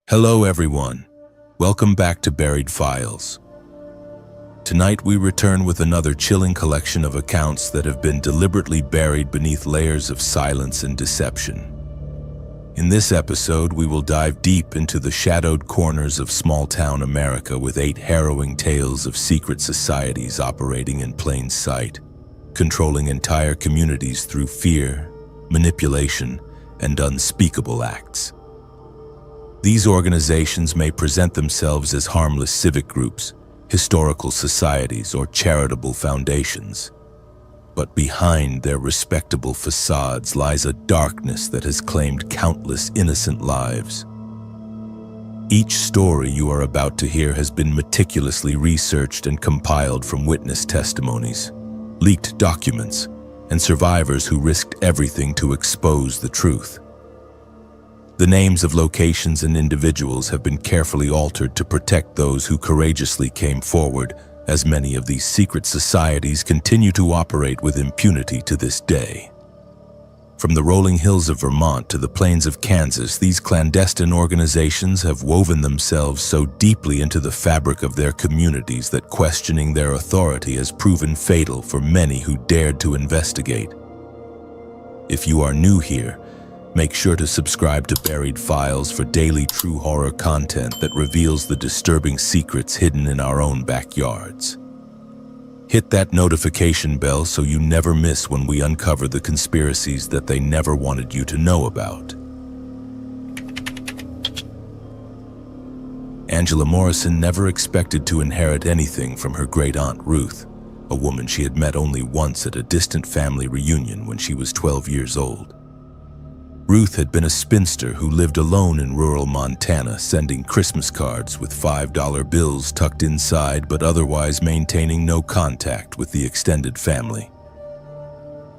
Hello everyone, welcome back to Buried Files. Tonight we return with another chilling collection of accounts that have been deliberately buried beneath layers of silence and deception. In this episode, we will dive deep into the shadowed corners of small-town America with 8 harrowing tales of secret societies operating in plain sight, controlling entire communities through fear, manipulation, and unspeakable acts. These organizations may present themselves as harmless civic groups, historical societies, or charitable foundations. But behind their respectable facades lies a darkness that has claimed countless innocent lives. Each story you are about to hear has been meticulously researched and compiled from witness testimonies, leaked documents, and survivors who risked everything to expose the truth. The names of locations and individuals have been carefully altered to protect those who courageously came forward, as many of these secret societies continue to operate with impunity to this day. From the rolling hills of Vermont to the plains of Kansas, these clandestine organizations have woven themselves so deeply into the fabric of their communities that questioning their authority has proven fatal for many who dared to investigate. If you are new here, make sure to subscribe to Buried Files for daily true horror content that reveals the disturbing secrets hidden in our own backyards. Hit that notification bell so you never miss when we uncover the conspiracies that they never wanted you to know about. Angela Morrison never expected to inherit anything from her great-aunt Ruth, a woman she had met only once at a distant family reunion when she was 12 years old. Ruth had been a spinster who lived alone in rural Montana, sending Christmas cards with $5 bills tucked inside but otherwise maintaining no contact with the extended family.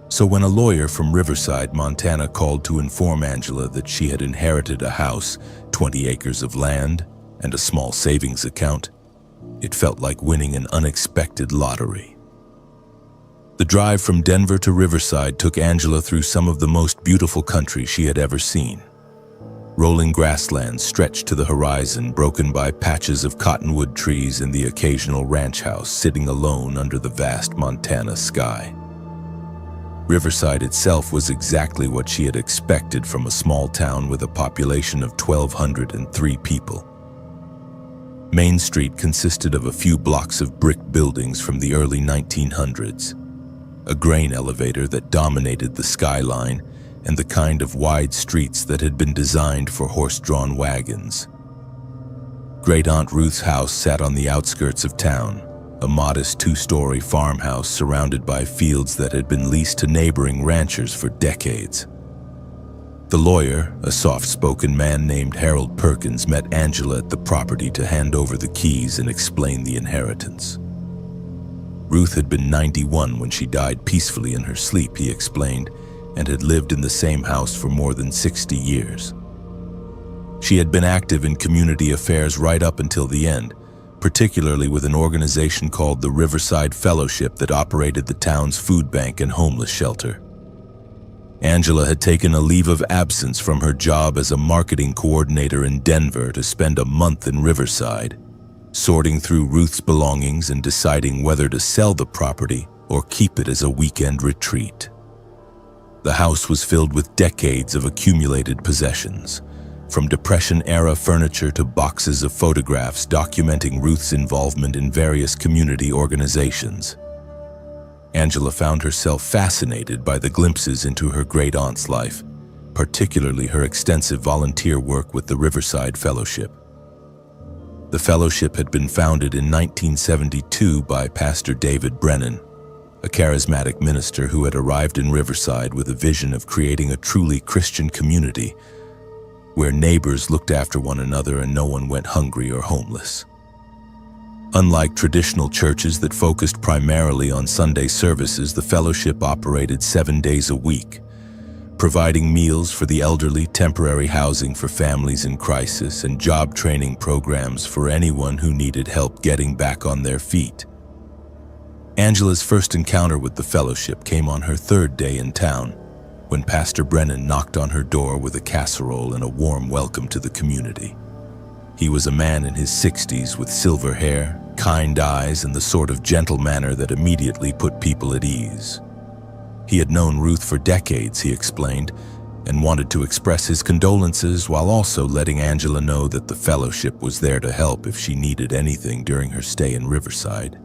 So when a lawyer from Riverside, Montana called to inform Angela that she had inherited a house, 20 acres of land, and a small savings account, it felt like winning an unexpected lottery. The drive from Denver to Riverside took Angela through some of the most beautiful country she had ever seen. Rolling grasslands stretched to the horizon, broken by patches of cottonwood trees and the occasional ranch house sitting alone under the vast Montana sky. Riverside itself was exactly what she had expected from a small town with a population of 1,203 people. Main Street consisted of a few blocks of brick buildings from the early 1900s. A grain elevator that dominated the skyline, and the kind of wide streets that had been designed for horse-drawn wagons. Great-Aunt Ruth's house sat on the outskirts of town, a modest 2-story farmhouse surrounded by fields that had been leased to neighboring ranchers for decades. The lawyer, a soft-spoken man named Harold Perkins, met Angela at the property to hand over the keys and explain the inheritance. Ruth had been 91 when she died peacefully in her sleep, he explained, and had lived in the same house for more than 60 years. She had been active in community affairs right up until the end, particularly with an organization called the Riverside Fellowship that operated the town's food bank and homeless shelter. Angela had taken a leave of absence from her job as a marketing coordinator in Denver to spend a month in Riverside, sorting through Ruth's belongings and deciding whether to sell the property or keep it as a weekend retreat. The house was filled with decades of accumulated possessions, from Depression-era furniture to boxes of photographs documenting Ruth's involvement in various community organizations. Angela found herself fascinated by the glimpses into her great-aunt's life, particularly her extensive volunteer work with the Riverside Fellowship. The fellowship had been founded in 1972 by Pastor David Brennan, a charismatic minister who had arrived in Riverside with a vision of creating a truly Christian community where neighbors looked after one another and no one went hungry or homeless. Unlike traditional churches that focused primarily on Sunday services, the fellowship operated 7 days a week, providing meals for the elderly, temporary housing for families in crisis, and job training programs for anyone who needed help getting back on their feet. Angela's first encounter with the fellowship came on her 3rd day in town, when Pastor Brennan knocked on her door with a casserole and a warm welcome to the community. He was a man in his 60s with silver hair, kind eyes, and the sort of gentle manner that immediately put people at ease. He had known Ruth for decades, he explained, and wanted to express his condolences while also letting Angela know that the fellowship was there to help if she needed anything during her stay in Riverside.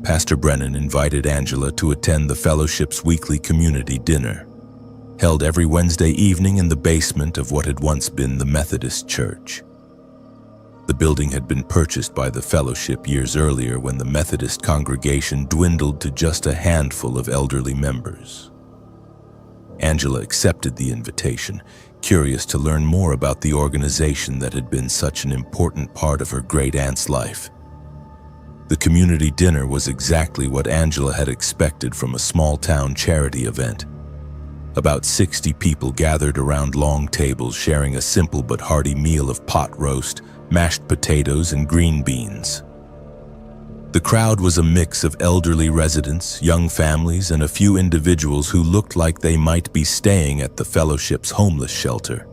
Pastor Brennan invited Angela to attend the fellowship's weekly community dinner, held every Wednesday evening in the basement of what had once been the Methodist Church. The building had been purchased by the fellowship years earlier when the Methodist congregation dwindled to just a handful of elderly members. Angela accepted the invitation, curious to learn more about the organization that had been such an important part of her great-aunt's life. The community dinner was exactly what Angela had expected from a small-town charity event. About 60 people gathered around long tables sharing a simple but hearty meal of pot roast, mashed potatoes, and green beans. The crowd was a mix of elderly residents, young families, and a few individuals who looked like they might be staying at the fellowship's homeless shelter.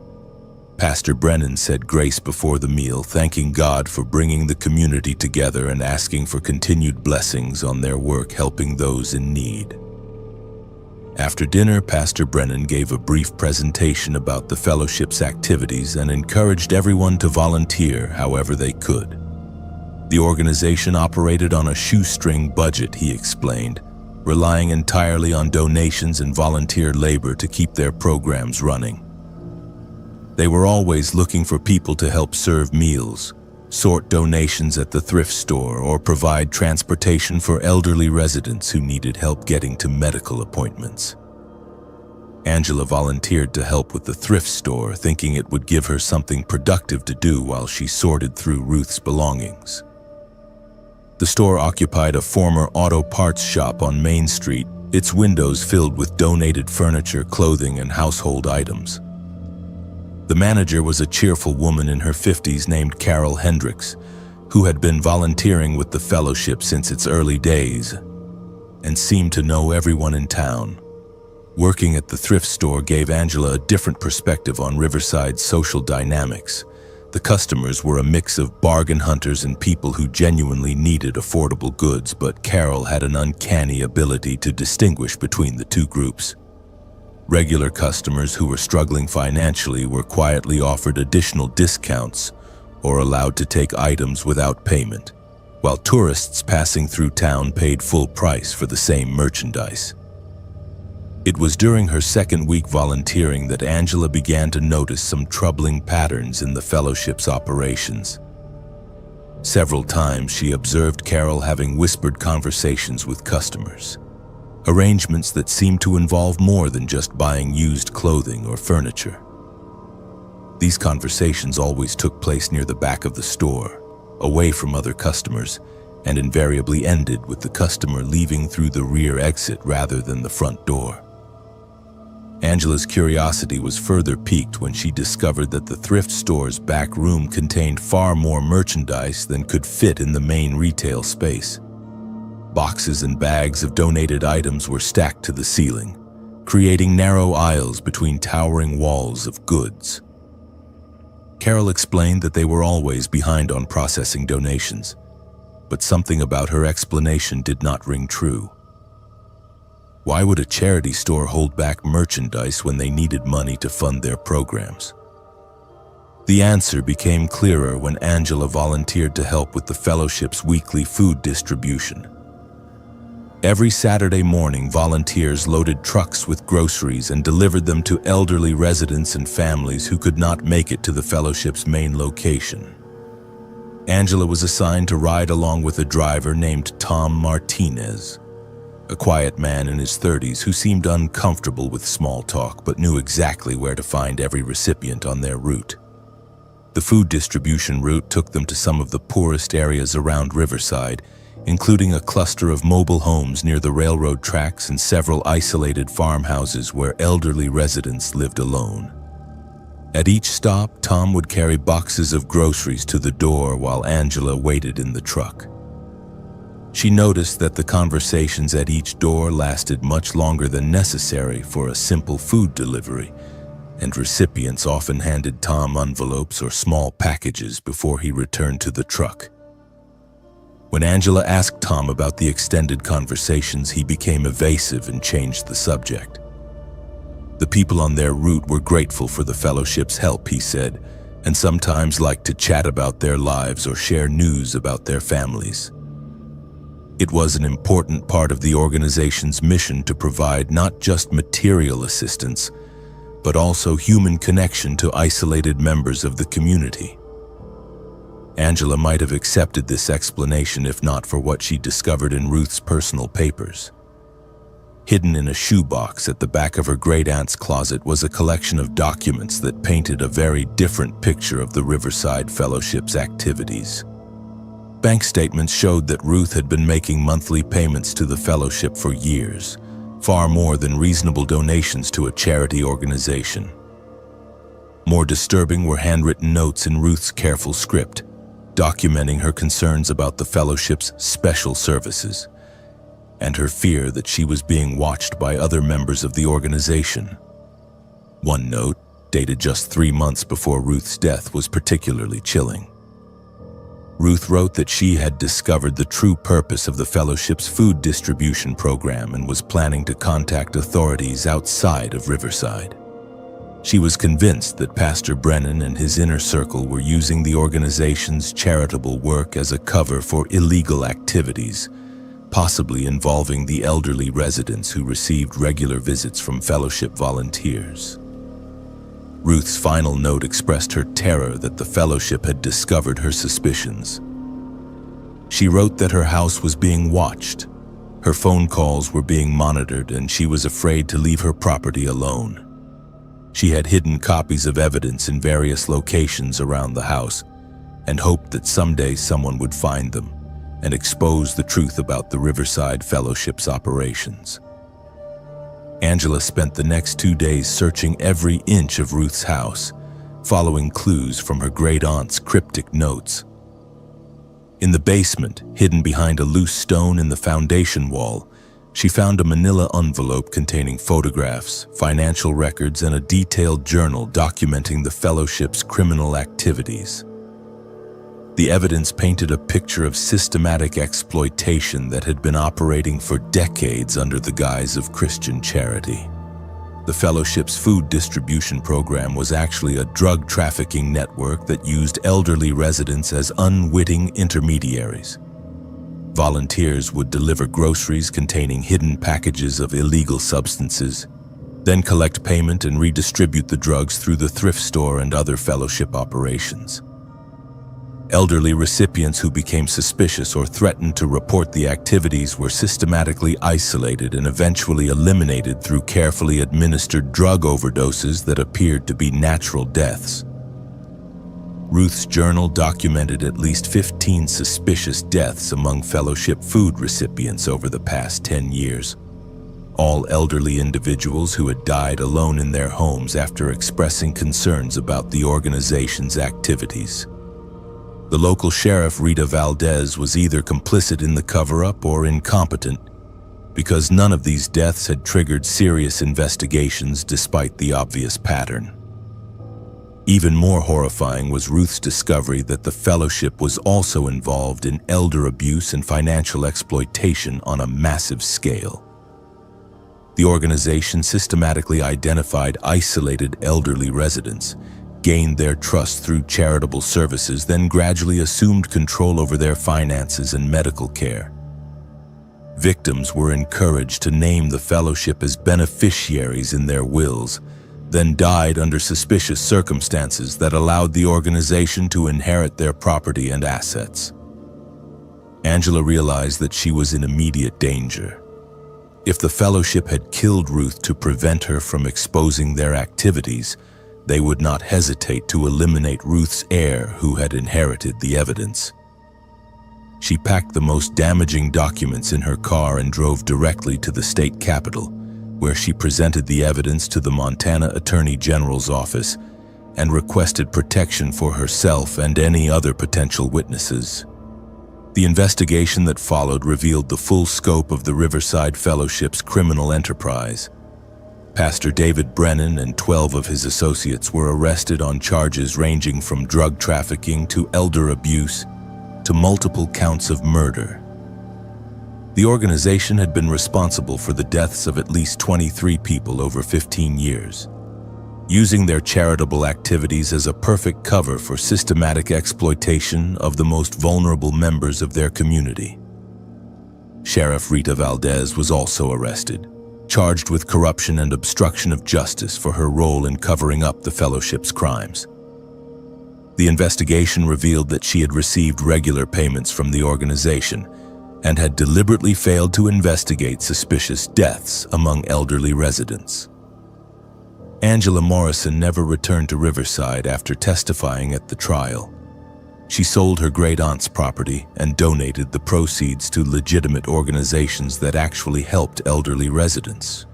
Pastor Brennan said grace before the meal, thanking God for bringing the community together and asking for continued blessings on their work helping those in need. After dinner, Pastor Brennan gave a brief presentation about the fellowship's activities and encouraged everyone to volunteer however they could. The organization operated on a shoestring budget, he explained, relying entirely on donations and volunteer labor to keep their programs running. They were always looking for people to help serve meals, sort donations at the thrift store, or provide transportation for elderly residents who needed help getting to medical appointments. Angela volunteered to help with the thrift store, thinking it would give her something productive to do while she sorted through Ruth's belongings. The store occupied a former auto parts shop on Main Street, its windows filled with donated furniture, clothing, and household items. The manager was a cheerful woman in her 50s named Carol Hendricks, who had been volunteering with the fellowship since its early days and seemed to know everyone in town. Working at the thrift store gave Angela a different perspective on Riverside's social dynamics. The customers were a mix of bargain hunters and people who genuinely needed affordable goods, but Carol had an uncanny ability to distinguish between the two groups. Regular customers who were struggling financially were quietly offered additional discounts or allowed to take items without payment, while tourists passing through town paid full price for the same merchandise. It was during her second week volunteering that Angela began to notice some troubling patterns in the fellowship's operations. Several times she observed Carol having whispered conversations with customers, arrangements that seemed to involve more than just buying used clothing or furniture. These conversations always took place near the back of the store, away from other customers, and invariably ended with the customer leaving through the rear exit rather than the front door. Angela's curiosity was further piqued when she discovered that the thrift store's back room contained far more merchandise than could fit in the main retail space. Boxes and bags of donated items were stacked to the ceiling, creating narrow aisles between towering walls of goods. Carol explained that they were always behind on processing donations, but something about her explanation did not ring true. Why would a charity store hold back merchandise when they needed money to fund their programs? The answer became clearer when Angela volunteered to help with the fellowship's weekly food distribution. Every Saturday morning, volunteers loaded trucks with groceries and delivered them to elderly residents and families who could not make it to the fellowship's main location. Angela was assigned to ride along with a driver named Tom Martinez, a quiet man in his 30s who seemed uncomfortable with small talk but knew exactly where to find every recipient on their route. The food distribution route took them to some of the poorest areas around Riverside, including a cluster of mobile homes near the railroad tracks and several isolated farmhouses where elderly residents lived alone. At each stop, Tom would carry boxes of groceries to the door while Angela waited in the truck. She noticed that the conversations at each door lasted much longer than necessary for a simple food delivery, and recipients often handed Tom envelopes or small packages before he returned to the truck. When Angela asked Tom about the extended conversations, he became evasive and changed the subject. The people on their route were grateful for the fellowship's help, he said, and sometimes liked to chat about their lives or share news about their families. It was an important part of the organization's mission to provide not just material assistance, but also human connection to isolated members of the community. Angela might have accepted this explanation if not for what she discovered in Ruth's personal papers. Hidden in a shoebox at the back of her great-aunt's closet was a collection of documents that painted a very different picture of the Riverside Fellowship's activities. Bank statements showed that Ruth had been making monthly payments to the fellowship for years, far more than reasonable donations to a charity organization. More disturbing were handwritten notes in Ruth's careful script, documenting her concerns about the fellowship's special services and her fear that she was being watched by other members of the organization. One note, dated just 3 months before Ruth's death, was particularly chilling. Ruth wrote that she had discovered the true purpose of the fellowship's food distribution program and was planning to contact authorities outside of Riverside. She was convinced that Pastor Brennan and his inner circle were using the organization's charitable work as a cover for illegal activities, possibly involving the elderly residents who received regular visits from fellowship volunteers. Ruth's final note expressed her terror that the fellowship had discovered her suspicions. She wrote that her house was being watched, her phone calls were being monitored, and she was afraid to leave her property alone. She had hidden copies of evidence in various locations around the house and hoped that someday someone would find them and expose the truth about the Riverside Fellowship's operations. Angela spent the next 2 days searching every inch of Ruth's house, following clues from her great-aunt's cryptic notes. In the basement, hidden behind a loose stone in the foundation wall, she found a manila envelope containing photographs, financial records, and a detailed journal documenting the fellowship's criminal activities. The evidence painted a picture of systematic exploitation that had been operating for decades under the guise of Christian charity. The fellowship's food distribution program was actually a drug trafficking network that used elderly residents as unwitting intermediaries. Volunteers would deliver groceries containing hidden packages of illegal substances, then collect payment and redistribute the drugs through the thrift store and other fellowship operations. Elderly recipients who became suspicious or threatened to report the activities were systematically isolated and eventually eliminated through carefully administered drug overdoses that appeared to be natural deaths. Ruth's journal documented at least 15 suspicious deaths among fellowship food recipients over the past 10 years, all elderly individuals who had died alone in their homes after expressing concerns about the organization's activities. The local sheriff, Rita Valdez, was either complicit in the cover-up or incompetent, because none of these deaths had triggered serious investigations despite the obvious pattern. Even more horrifying was Ruth's discovery that the fellowship was also involved in elder abuse and financial exploitation on a massive scale. The organization systematically identified isolated elderly residents, gained their trust through charitable services, then gradually assumed control over their finances and medical care. Victims were encouraged to name the fellowship as beneficiaries in their wills, then died under suspicious circumstances that allowed the organization to inherit their property and assets. Angela realized that she was in immediate danger. If the fellowship had killed Ruth to prevent her from exposing their activities, they would not hesitate to eliminate Ruth's heir who had inherited the evidence. She packed the most damaging documents in her car and drove directly to the state capitol, where she presented the evidence to the Montana Attorney General's office and requested protection for herself and any other potential witnesses. The investigation that followed revealed the full scope of the Riverside Fellowship's criminal enterprise. Pastor David Brennan and 12 of his associates were arrested on charges ranging from drug trafficking to elder abuse to multiple counts of murder. The organization had been responsible for the deaths of at least 23 people over 15 years, using their charitable activities as a perfect cover for systematic exploitation of the most vulnerable members of their community. Sheriff Rita Valdez was also arrested, charged with corruption and obstruction of justice for her role in covering up the fellowship's crimes. The investigation revealed that she had received regular payments from the organization and had deliberately failed to investigate suspicious deaths among elderly residents. Angela Morrison never returned to Riverside after testifying at the trial. She sold her great-aunt's property and donated the proceeds to legitimate organizations that actually helped elderly residents.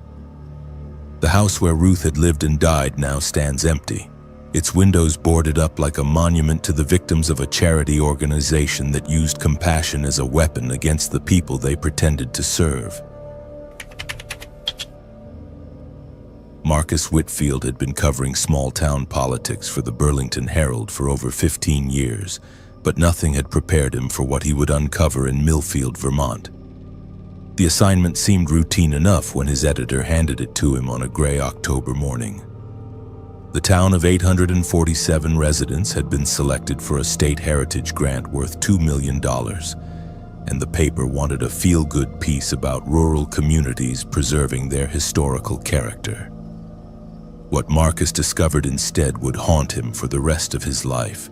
The house where Ruth had lived and died now stands empty, its windows boarded up like a monument to the victims of a charity organization that used compassion as a weapon against the people they pretended to serve. Marcus Whitfield had been covering small-town politics for the Burlington Herald for over 15 years, but nothing had prepared him for what he would uncover in Millfield, Vermont. The assignment seemed routine enough when his editor handed it to him on a gray October morning. The town of 847 residents had been selected for a state heritage grant worth $2 million, and the paper wanted a feel-good piece about rural communities preserving their historical character. What Marcus discovered instead would haunt him for the rest of his life.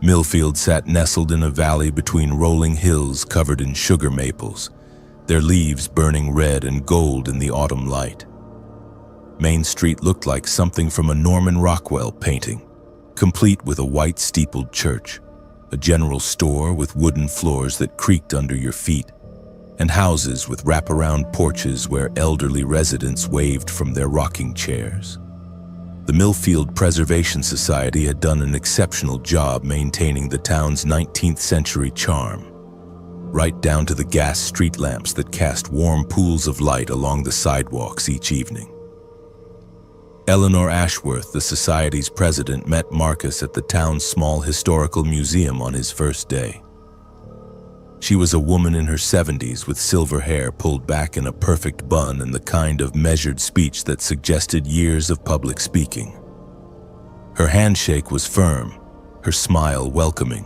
Millfield sat nestled in a valley between rolling hills covered in sugar maples, their leaves burning red and gold in the autumn light. Main Street looked like something from a Norman Rockwell painting, complete with a white steepled church, a general store with wooden floors that creaked under your feet, and houses with wraparound porches where elderly residents waved from their rocking chairs. The Millfield Preservation Society had done an exceptional job maintaining the town's 19th century charm, right down to the gas street lamps that cast warm pools of light along the sidewalks each evening. Eleanor Ashworth, the Society's president, met Marcus at the town's small historical museum on his first day. She was a woman in her 70s with silver hair pulled back in a perfect bun and the kind of measured speech that suggested years of public speaking. Her handshake was firm, her smile welcoming,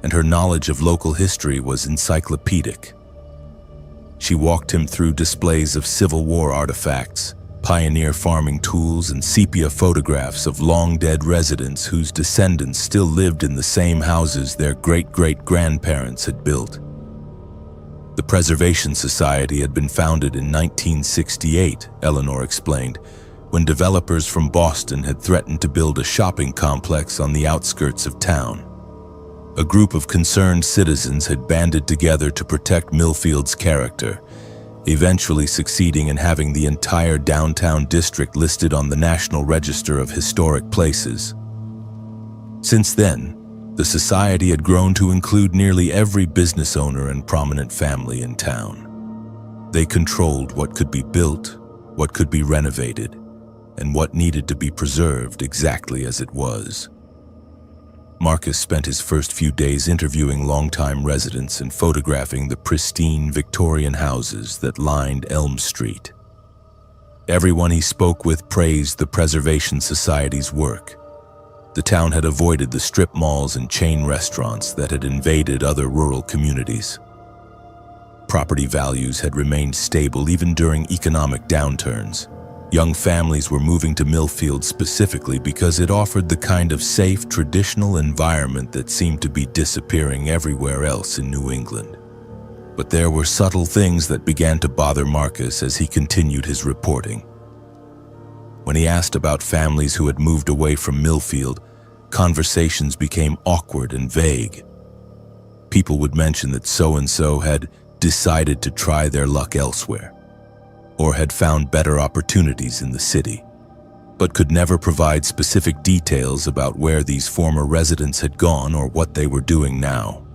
and her knowledge of local history was encyclopedic. She walked him through displays of Civil War artifacts, pioneer farming tools, and sepia photographs of long-dead residents whose descendants still lived in the same houses their great-great-grandparents had built. The Preservation Society had been founded in 1968, Eleanor explained, when developers from Boston had threatened to build a shopping complex on the outskirts of town. A group of concerned citizens had banded together to protect Millfield's character, eventually succeeding in having the entire downtown district listed on the National Register of Historic Places. Since then, the society had grown to include nearly every business owner and prominent family in town. They controlled what could be built, what could be renovated, and what needed to be preserved exactly as it was. Marcus spent his first few days interviewing longtime residents and photographing the pristine Victorian houses that lined Elm Street. Everyone he spoke with praised the Preservation Society's work. The town had avoided the strip malls and chain restaurants that had invaded other rural communities. Property values had remained stable even during economic downturns. Young families were moving to Millfield specifically because it offered the kind of safe, traditional environment that seemed to be disappearing everywhere else in New England. But there were subtle things that began to bother Marcus as he continued his reporting. When he asked about families who had moved away from Millfield, conversations became awkward and vague. People would mention that so-and-so had decided to try their luck elsewhere, or had found better opportunities in the city, but could never provide specific details about where these former residents had gone or what they were doing now.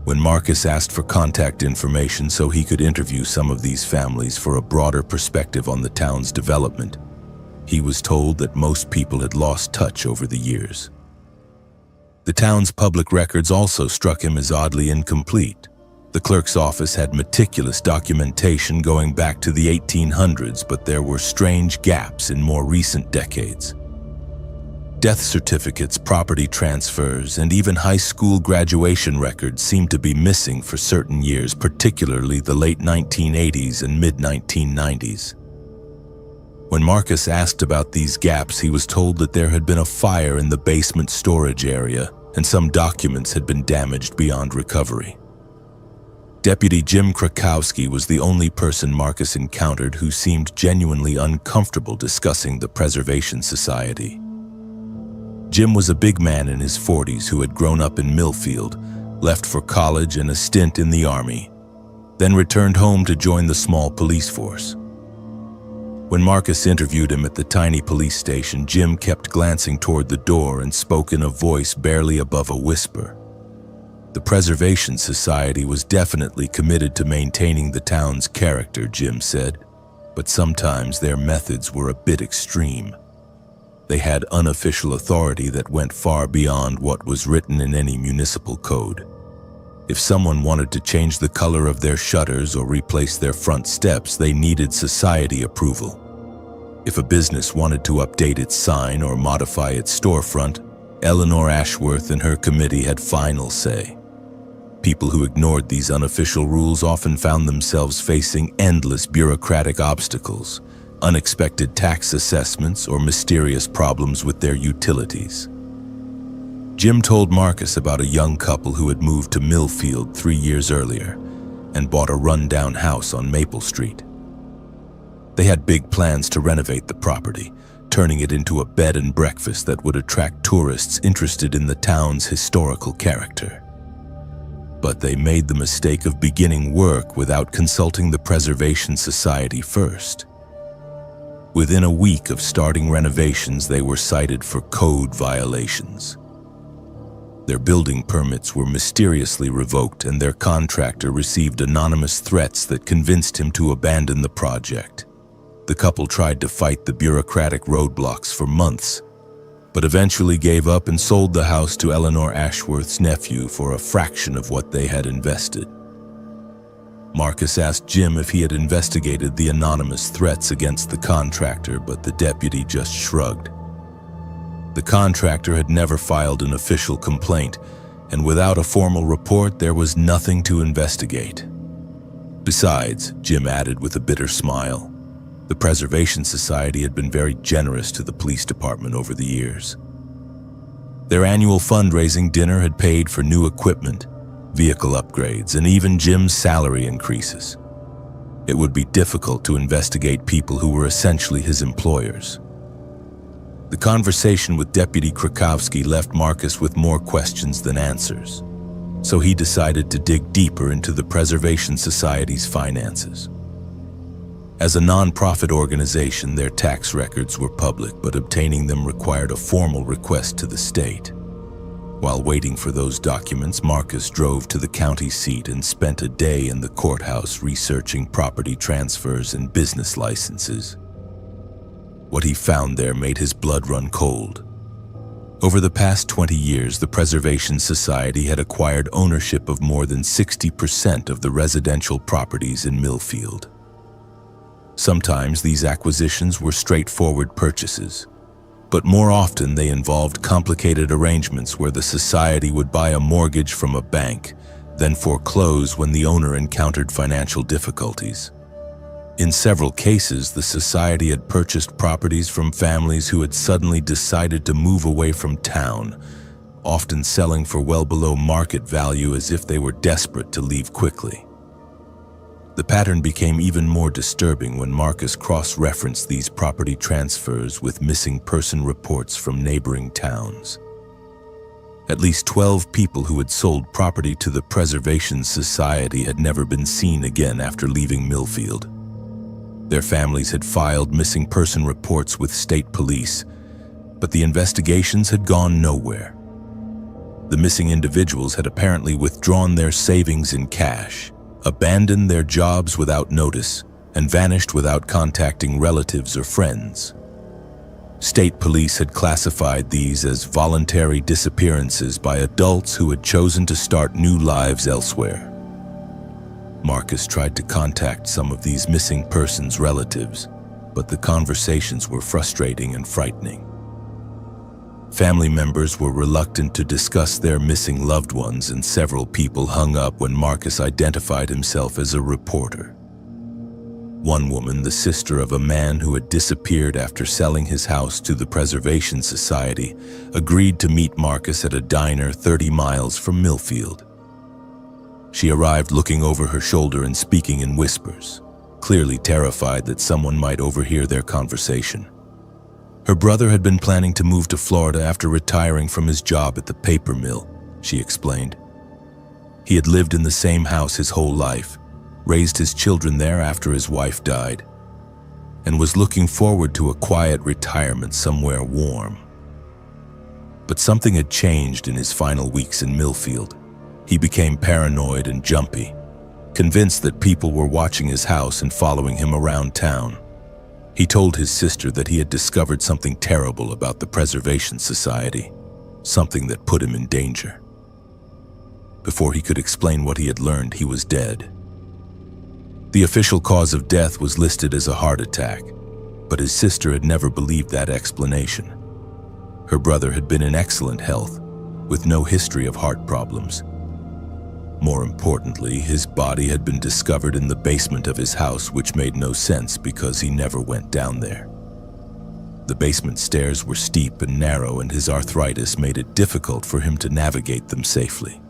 When Marcus asked for contact information so he could interview some of these families for a broader perspective on the town's development, he was told that most people had lost touch over the years. The town's public records also struck him as oddly incomplete. The clerk's office had meticulous documentation going back to the 1800s, but there were strange gaps in more recent decades. Death certificates, property transfers, and even high school graduation records seemed to be missing for certain years, particularly the late 1980s and mid-1990s. When Marcus asked about these gaps, he was told that there had been a fire in the basement storage area and some documents had been damaged beyond recovery. Deputy Jim Krakowski was the only person Marcus encountered who seemed genuinely uncomfortable discussing the Preservation Society. Jim was a big man in his 40s who had grown up in Millfield, left for college and a stint in the army, then returned home to join the small police force. When Marcus interviewed him at the tiny police station, Jim kept glancing toward the door and spoke in a voice barely above a whisper. The Preservation Society was definitely committed to maintaining the town's character, Jim said, but sometimes their methods were a bit extreme. They had unofficial authority that went far beyond what was written in any municipal code. If someone wanted to change the color of their shutters or replace their front steps, they needed society approval. If a business wanted to update its sign or modify its storefront, Eleanor Ashworth and her committee had final say. People who ignored these unofficial rules often found themselves facing endless bureaucratic obstacles, unexpected tax assessments, or mysterious problems with their utilities. Jim told Marcus about a young couple who had moved to Millfield 3 years earlier and bought a rundown house on Maple Street. They had big plans to renovate the property, turning it into a bed and breakfast that would attract tourists interested in the town's historical character. But they made the mistake of beginning work without consulting the Preservation Society first. Within a week of starting renovations, they were cited for code violations. Their building permits were mysteriously revoked, and their contractor received anonymous threats that convinced him to abandon the project. The couple tried to fight the bureaucratic roadblocks for months, but eventually gave up and sold the house to Eleanor Ashworth's nephew for a fraction of what they had invested. Marcus asked Jim if he had investigated the anonymous threats against the contractor, but the deputy just shrugged. The contractor had never filed an official complaint, and without a formal report, there was nothing to investigate. Besides, Jim added with a bitter smile, the Preservation Society had been very generous to the police department over the years. Their annual fundraising dinner had paid for new equipment, vehicle upgrades, and even Jim's salary increases. It would be difficult to investigate people who were essentially his employers. The conversation with Deputy Krakowski left Marcus with more questions than answers, so he decided to dig deeper into the Preservation Society's finances. As a non-profit organization, their tax records were public, but obtaining them required a formal request to the state. While waiting for those documents, Marcus drove to the county seat and spent a day in the courthouse researching property transfers and business licenses. What he found there made his blood run cold. Over the past 20 years, the Preservation Society had acquired ownership of more than 60% of the residential properties in Millfield. Sometimes these acquisitions were straightforward purchases, but more often they involved complicated arrangements where the society would buy a mortgage from a bank, then foreclose when the owner encountered financial difficulties. In several cases, the society had purchased properties from families who had suddenly decided to move away from town, often selling for well below market value as if they were desperate to leave quickly. The pattern became even more disturbing when Marcus cross-referenced these property transfers with missing person reports from neighboring towns. At least 12 people who had sold property to the Preservation Society had never been seen again after leaving Millfield. Their families had filed missing person reports with state police, but the investigations had gone nowhere. The missing individuals had apparently withdrawn their savings in cash, abandoned their jobs without notice, and vanished without contacting relatives or friends. State police had classified these as voluntary disappearances by adults who had chosen to start new lives elsewhere. Marcus tried to contact some of these missing persons' relatives, but the conversations were frustrating and frightening. Family members were reluctant to discuss their missing loved ones, and several people hung up when Marcus identified himself as a reporter. One woman, the sister of a man who had disappeared after selling his house to the Preservation Society, agreed to meet Marcus at a diner 30 miles from Millfield. She arrived looking over her shoulder and speaking in whispers, clearly terrified that someone might overhear their conversation. Her brother had been planning to move to Florida after retiring from his job at the paper mill, she explained. He had lived in the same house his whole life, raised his children there after his wife died, and was looking forward to a quiet retirement somewhere warm. But something had changed in his final weeks in Millfield. He became paranoid and jumpy, convinced that people were watching his house and following him around town. He told his sister that he had discovered something terrible about the Preservation Society, something that put him in danger. Before he could explain what he had learned, he was dead. The official cause of death was listed as a heart attack, but his sister had never believed that explanation. Her brother had been in excellent health, with no history of heart problems. More importantly, his body had been discovered in the basement of his house, which made no sense because he never went down there. The basement stairs were steep and narrow, and his arthritis made it difficult for him to navigate them safely.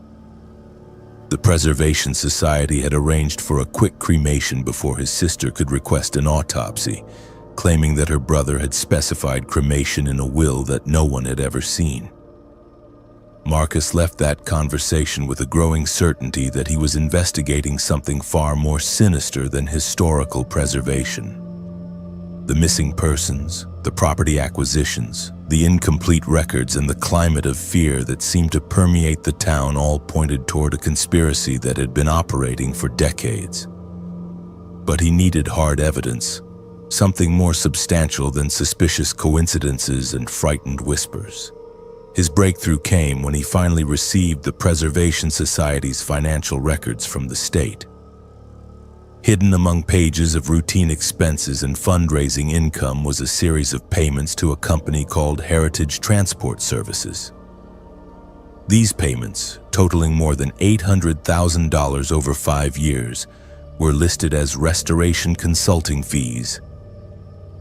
The Preservation Society had arranged for a quick cremation before his sister could request an autopsy, claiming that her brother had specified cremation in a will that no one had ever seen. Marcus left that conversation with a growing certainty that he was investigating something far more sinister than historical preservation. The missing persons, the property acquisitions, the incomplete records, and the climate of fear that seemed to permeate the town all pointed toward a conspiracy that had been operating for decades. But he needed hard evidence, something more substantial than suspicious coincidences and frightened whispers. His breakthrough came when he finally received the Preservation Society's financial records from the state. Hidden among pages of routine expenses and fundraising income was a series of payments to a company called Heritage Transport Services. These payments, totaling more than $800,000 over 5 years, were listed as restoration consulting fees,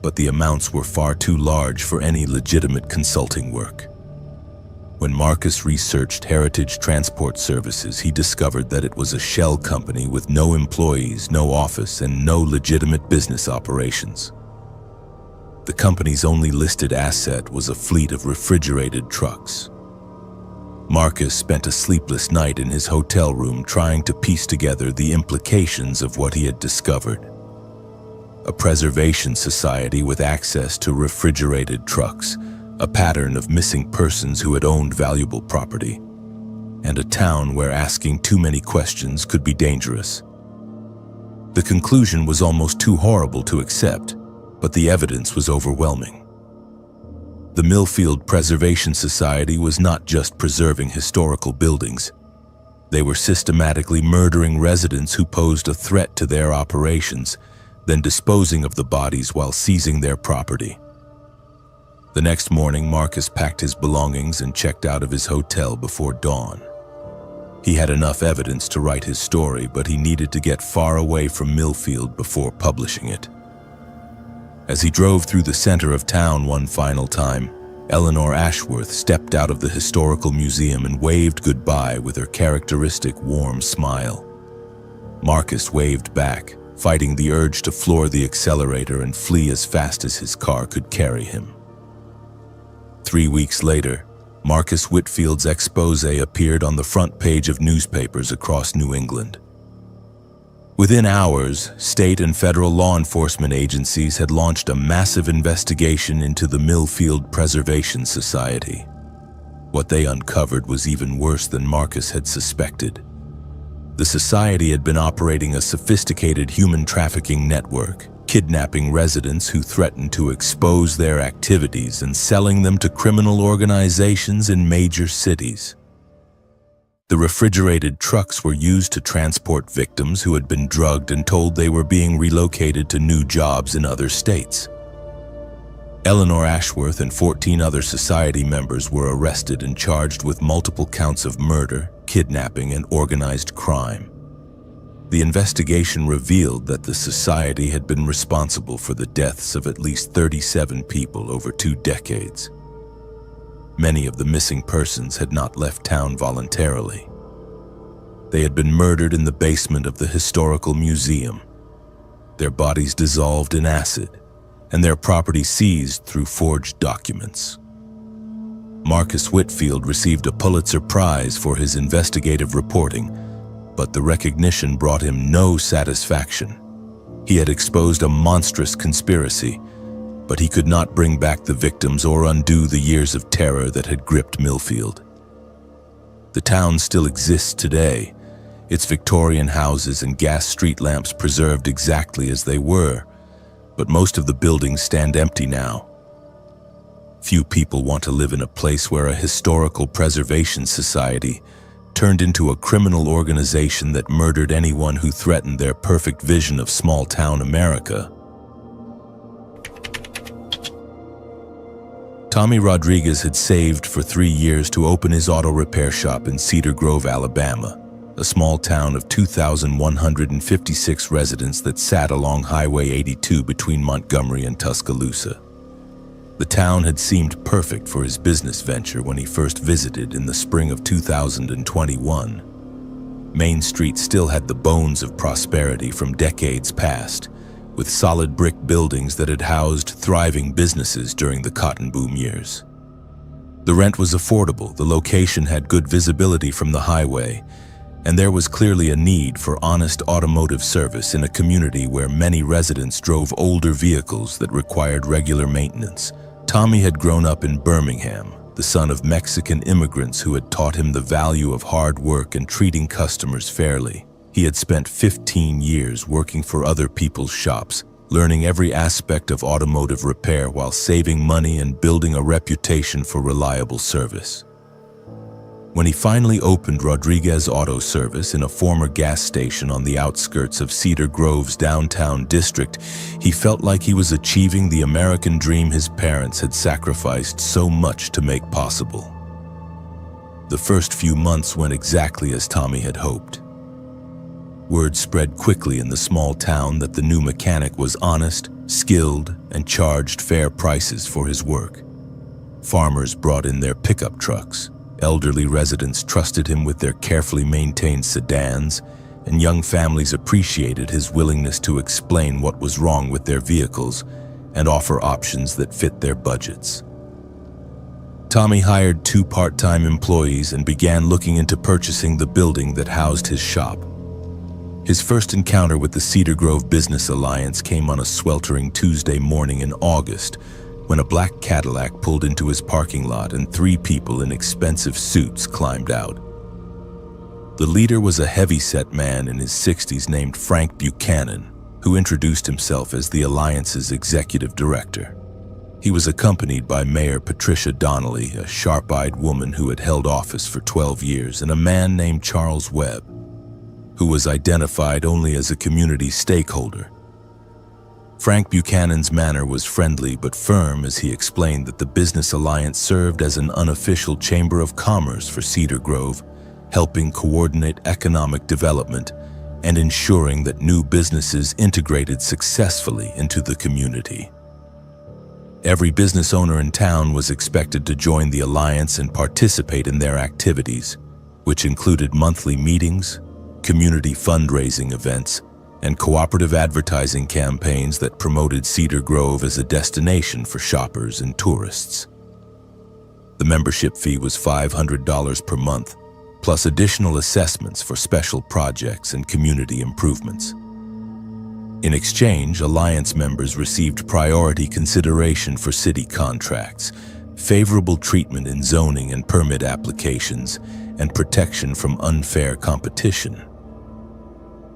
but the amounts were far too large for any legitimate consulting work. When Marcus researched Heritage Transport Services, he discovered that it was a shell company with no employees, no office, and no legitimate business operations. The company's only listed asset was a fleet of refrigerated trucks. Marcus spent a sleepless night in his hotel room trying to piece together the implications of what he had discovered. A preservation society with access to refrigerated trucks, a pattern of missing persons who had owned valuable property, and a town where asking too many questions could be dangerous. The conclusion was almost too horrible to accept, but the evidence was overwhelming. The Millfield Preservation Society was not just preserving historical buildings. They were systematically murdering residents who posed a threat to their operations, then disposing of the bodies while seizing their property. The next morning, Marcus packed his belongings and checked out of his hotel before dawn. He had enough evidence to write his story, but he needed to get far away from Millfield before publishing it. As he drove through the center of town one final time, Eleanor Ashworth stepped out of the historical museum and waved goodbye with her characteristic warm smile. Marcus waved back, fighting the urge to floor the accelerator and flee as fast as his car could carry him. 3 weeks later, Marcus Whitfield's expose appeared on the front page of newspapers across New England. Within hours, state and federal law enforcement agencies had launched a massive investigation into the Millfield Preservation Society. What they uncovered was even worse than Marcus had suspected. The society had been operating a sophisticated human trafficking network, kidnapping residents who threatened to expose their activities and selling them to criminal organizations in major cities. The refrigerated trucks were used to transport victims who had been drugged and told they were being relocated to new jobs in other states. Eleanor Ashworth and 14 other society members were arrested and charged with multiple counts of murder, kidnapping, and organized crime. The investigation revealed that the society had been responsible for the deaths of at least 37 people over 2 decades. Many of the missing persons had not left town voluntarily. They had been murdered in the basement of the historical museum, their bodies dissolved in acid, and their property seized through forged documents. Marcus Whitfield received a Pulitzer Prize for his investigative reporting, but the recognition brought him no satisfaction. He had exposed a monstrous conspiracy, but he could not bring back the victims or undo the years of terror that had gripped Millfield. The town still exists today, its Victorian houses and gas street lamps preserved exactly as they were, but most of the buildings stand empty now. Few people want to live in a place where a historical preservation society turned into a criminal organization that murdered anyone who threatened their perfect vision of small-town America. Tommy Rodriguez had saved for 3 years to open his auto repair shop in Cedar Grove, Alabama, a small town of 2,156 residents that sat along Highway 82 between Montgomery and Tuscaloosa. The town had seemed perfect for his business venture when he first visited in the spring of 2021. Main Street still had the bones of prosperity from decades past, with solid brick buildings that had housed thriving businesses during the cotton boom years. The rent was affordable, the location had good visibility from the highway, and there was clearly a need for honest automotive service in a community where many residents drove older vehicles that required regular maintenance. Tommy had grown up in Birmingham, the son of Mexican immigrants who had taught him the value of hard work and treating customers fairly. He had spent 15 years working for other people's shops, learning every aspect of automotive repair while saving money and building a reputation for reliable service. When he finally opened Rodriguez Auto Service in a former gas station on the outskirts of Cedar Grove's downtown district, he felt like he was achieving the American dream his parents had sacrificed so much to make possible. The first few months went exactly as Tommy had hoped. Word spread quickly in the small town that the new mechanic was honest, skilled, and charged fair prices for his work. Farmers brought in their pickup trucks. Elderly residents trusted him with their carefully maintained sedans, and young families appreciated his willingness to explain what was wrong with their vehicles and offer options that fit their budgets. Tommy hired 2 part-time employees and began looking into purchasing the building that housed his shop. His first encounter with the Cedar Grove Business Alliance came on a sweltering Tuesday morning in August, when a black Cadillac pulled into his parking lot and 3 people in expensive suits climbed out. The leader was a heavy-set man in his 60s named Frank Buchanan, who introduced himself as the Alliance's executive director. He was accompanied by Mayor Patricia Donnelly, a sharp-eyed woman who had held office for 12 years, and a man named Charles Webb, who was identified only as a community stakeholder. Frank Buchanan's manner was friendly but firm as he explained that the Business Alliance served as an unofficial chamber of commerce for Cedar Grove, helping coordinate economic development and ensuring that new businesses integrated successfully into the community. Every business owner in town was expected to join the Alliance and participate in their activities, which included monthly meetings, community fundraising events, and cooperative advertising campaigns that promoted Cedar Grove as a destination for shoppers and tourists. The membership fee was $500 per month, plus additional assessments for special projects and community improvements. In exchange, Alliance members received priority consideration for city contracts, favorable treatment in zoning and permit applications, and protection from unfair competition.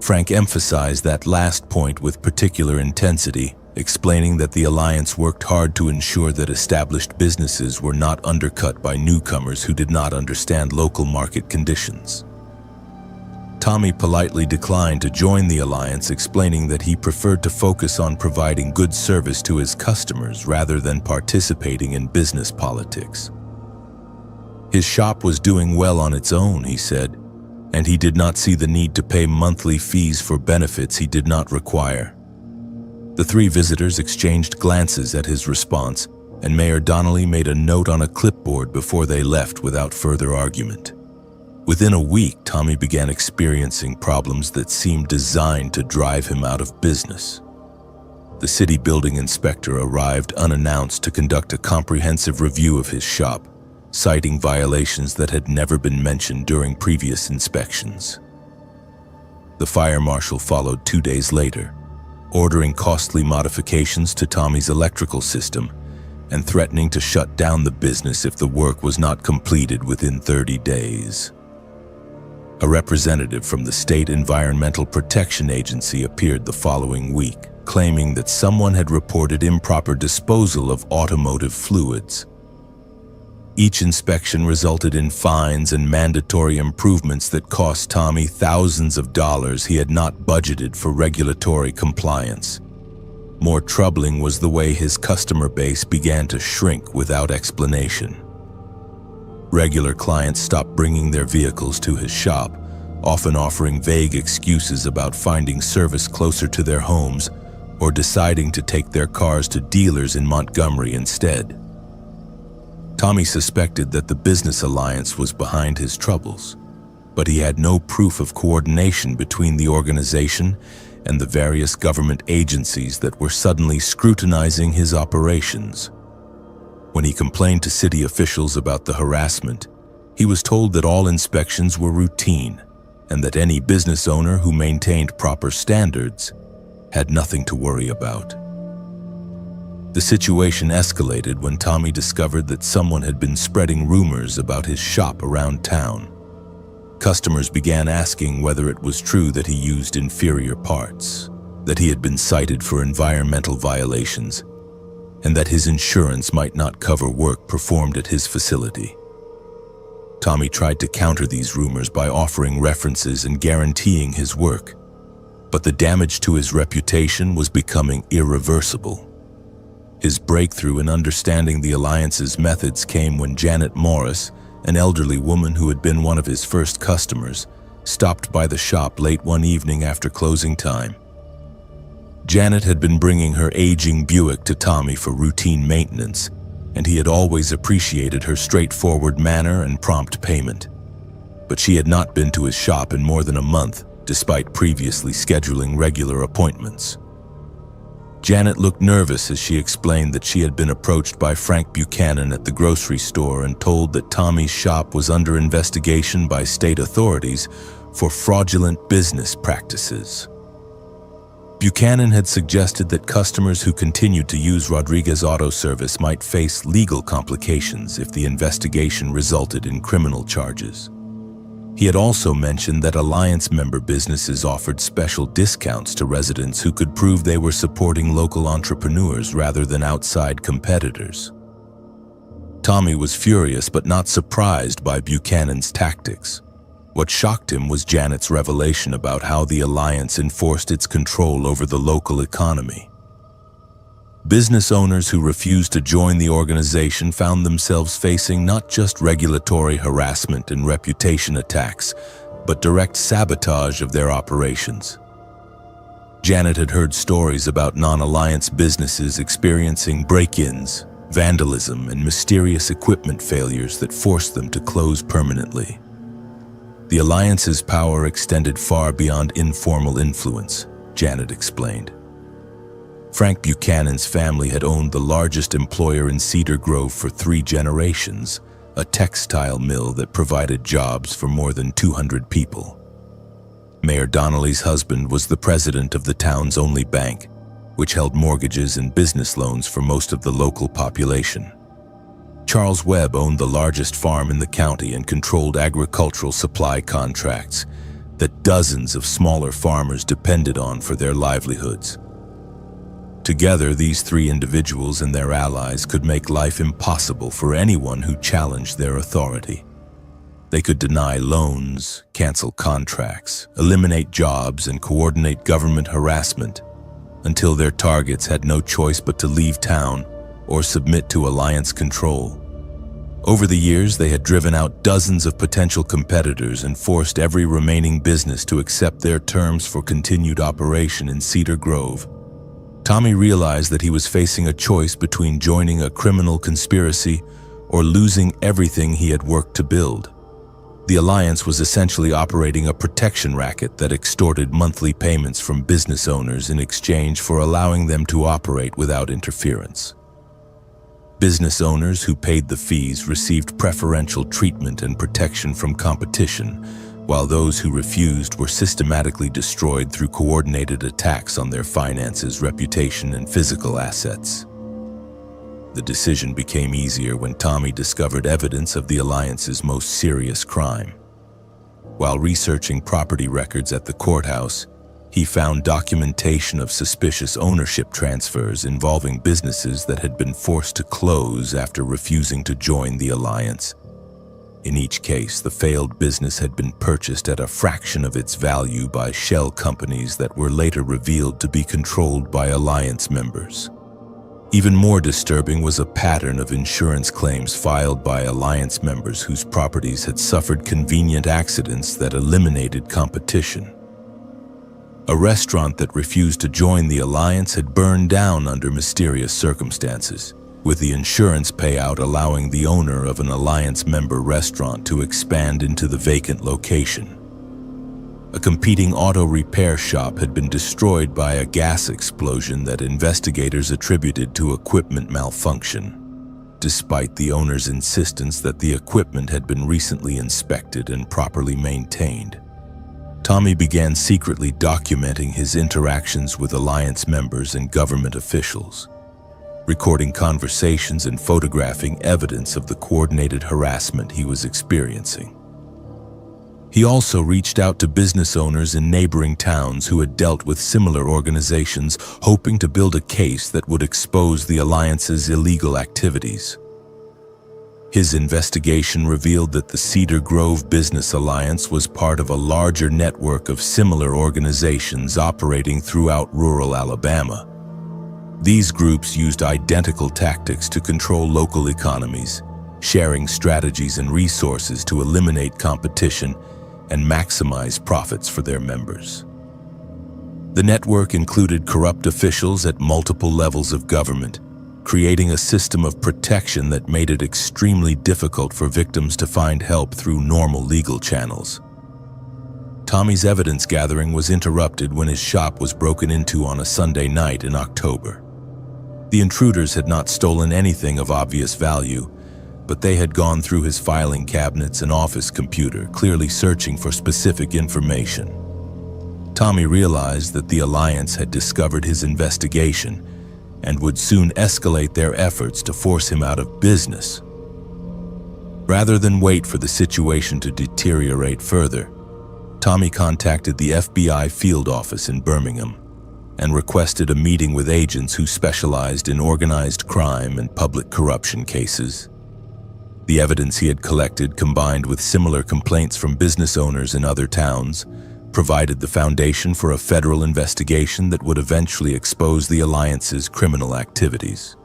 Frank emphasized that last point with particular intensity, explaining that the alliance worked hard to ensure that established businesses were not undercut by newcomers who did not understand local market conditions. Tommy politely declined to join the alliance, explaining that he preferred to focus on providing good service to his customers rather than participating in business politics. His shop was doing well on its own, he said, and he did not see the need to pay monthly fees for benefits he did not require. The three visitors exchanged glances at his response, and Mayor Donnelly made a note on a clipboard before they left without further argument. Within a week, Tommy began experiencing problems that seemed designed to drive him out of business. The city building inspector arrived unannounced to conduct a comprehensive review of his shop, citing violations that had never been mentioned during previous inspections. The fire marshal followed 2 days later, ordering costly modifications to Tommy's electrical system and threatening to shut down the business if the work was not completed within 30 days. A representative from the State Environmental Protection Agency appeared the following week, claiming that someone had reported improper disposal of automotive fluids. Each inspection resulted in fines and mandatory improvements that cost Tommy thousands of dollars he had not budgeted for regulatory compliance. More troubling was the way his customer base began to shrink without explanation. Regular clients stopped bringing their vehicles to his shop, often offering vague excuses about finding service closer to their homes or deciding to take their cars to dealers in Montgomery instead. Tommy suspected that the business alliance was behind his troubles, but he had no proof of coordination between the organization and the various government agencies that were suddenly scrutinizing his operations. When he complained to city officials about the harassment, he was told that all inspections were routine and that any business owner who maintained proper standards had nothing to worry about. The situation escalated when Tommy discovered that someone had been spreading rumors about his shop around town. Customers began asking whether it was true that he used inferior parts, that he had been cited for environmental violations, and that his insurance might not cover work performed at his facility. Tommy tried to counter these rumors by offering references and guaranteeing his work, but the damage to his reputation was becoming irreversible. His breakthrough in understanding the alliance's methods came when Janet Morris, an elderly woman who had been one of his first customers, stopped by the shop late one evening after closing time. Janet had been bringing her aging Buick to Tommy for routine maintenance, and he had always appreciated her straightforward manner and prompt payment. But she had not been to his shop in more than a month, despite previously scheduling regular appointments. Janet looked nervous as she explained that she had been approached by Frank Buchanan at the grocery store and told that Tommy's shop was under investigation by state authorities for fraudulent business practices. Buchanan had suggested that customers who continued to use Rodriguez Auto Service might face legal complications if the investigation resulted in criminal charges. He had also mentioned that Alliance member businesses offered special discounts to residents who could prove they were supporting local entrepreneurs rather than outside competitors. Tommy was furious but not surprised by Buchanan's tactics. What shocked him was Janet's revelation about how the Alliance enforced its control over the local economy. Business owners who refused to join the organization found themselves facing not just regulatory harassment and reputation attacks, but direct sabotage of their operations. Janet had heard stories about non-alliance businesses experiencing break-ins, vandalism, and mysterious equipment failures that forced them to close permanently. The Alliance's power extended far beyond informal influence, Janet explained. Frank Buchanan's family had owned the largest employer in Cedar Grove for 3 generations, a textile mill that provided jobs for more than 200 people. Mayor Donnelly's husband was the president of the town's only bank, which held mortgages and business loans for most of the local population. Charles Webb owned the largest farm in the county and controlled agricultural supply contracts that dozens of smaller farmers depended on for their livelihoods. Together, these three individuals and their allies could make life impossible for anyone who challenged their authority. They could deny loans, cancel contracts, eliminate jobs, and coordinate government harassment until their targets had no choice but to leave town or submit to alliance control. Over the years, they had driven out dozens of potential competitors and forced every remaining business to accept their terms for continued operation in Cedar Grove. Tommy realized that he was facing a choice between joining a criminal conspiracy or losing everything he had worked to build. The alliance was essentially operating a protection racket that extorted monthly payments from business owners in exchange for allowing them to operate without interference. Business owners who paid the fees received preferential treatment and protection from competition, while those who refused were systematically destroyed through coordinated attacks on their finances, reputation, and physical assets. The decision became easier when Tommy discovered evidence of the alliance's most serious crime. While researching property records at the courthouse, he found documentation of suspicious ownership transfers involving businesses that had been forced to close after refusing to join the alliance. In each case, the failed business had been purchased at a fraction of its value by shell companies that were later revealed to be controlled by alliance members. Even more disturbing was a pattern of insurance claims filed by alliance members whose properties had suffered convenient accidents that eliminated competition. A restaurant that refused to join the alliance had burned down under mysterious circumstances, with the insurance payout allowing the owner of an alliance member restaurant to expand into the vacant location. A competing auto repair shop had been destroyed by a gas explosion that investigators attributed to equipment malfunction, despite the owner's insistence that the equipment had been recently inspected and properly maintained. Tommy began secretly documenting his interactions with alliance members and government officials, recording conversations and photographing evidence of the coordinated harassment he was experiencing. He also reached out to business owners in neighboring towns who had dealt with similar organizations, hoping to build a case that would expose the alliance's illegal activities. His investigation revealed that the Cedar Grove Business Alliance was part of a larger network of similar organizations operating throughout rural Alabama. These groups used identical tactics to control local economies, sharing strategies and resources to eliminate competition and maximize profits for their members. The network included corrupt officials at multiple levels of government, creating a system of protection that made it extremely difficult for victims to find help through normal legal channels. Tommy's evidence gathering was interrupted when his shop was broken into on a Sunday night in October. The intruders had not stolen anything of obvious value, but they had gone through his filing cabinets and office computer, clearly searching for specific information. Tommy realized that the alliance had discovered his investigation and would soon escalate their efforts to force him out of business. Rather than wait for the situation to deteriorate further, Tommy contacted the FBI field office in Birmingham and requested a meeting with agents who specialized in organized crime and public corruption cases. The evidence he had collected, combined with similar complaints from business owners in other towns, provided the foundation for a federal investigation that would eventually expose the alliance's criminal activities.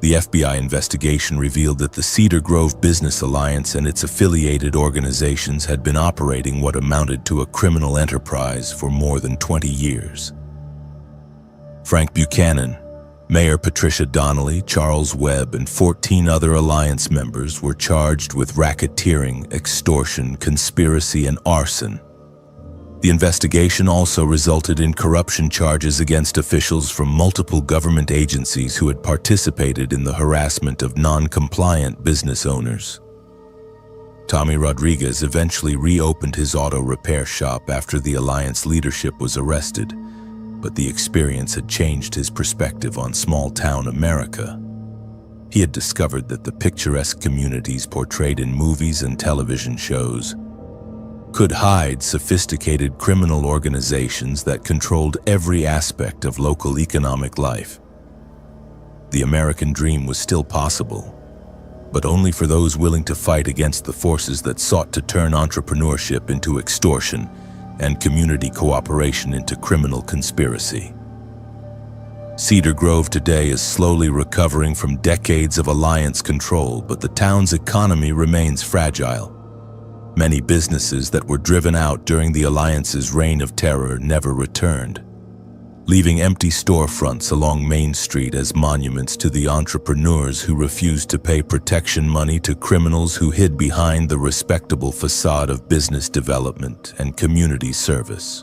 The FBI investigation revealed that the Cedar Grove Business Alliance and its affiliated organizations had been operating what amounted to a criminal enterprise for more than 20 years. Frank Buchanan, Mayor Patricia Donnelly, Charles Webb, and 14 other alliance members were charged with racketeering, extortion, conspiracy, and arson. The investigation also resulted in corruption charges against officials from multiple government agencies who had participated in the harassment of non-compliant business owners. Tommy Rodriguez eventually reopened his auto repair shop after the alliance leadership was arrested, but the experience had changed his perspective on small-town America. He had discovered that the picturesque communities portrayed in movies and television shows could hide sophisticated criminal organizations that controlled every aspect of local economic life. The American dream was still possible, but only for those willing to fight against the forces that sought to turn entrepreneurship into extortion and community cooperation into criminal conspiracy. Cedar Grove today is slowly recovering from decades of alliance control, but the town's economy remains fragile. Many businesses that were driven out during the alliance's reign of terror never returned, leaving empty storefronts along Main Street as monuments to the entrepreneurs who refused to pay protection money to criminals who hid behind the respectable facade of business development and community service.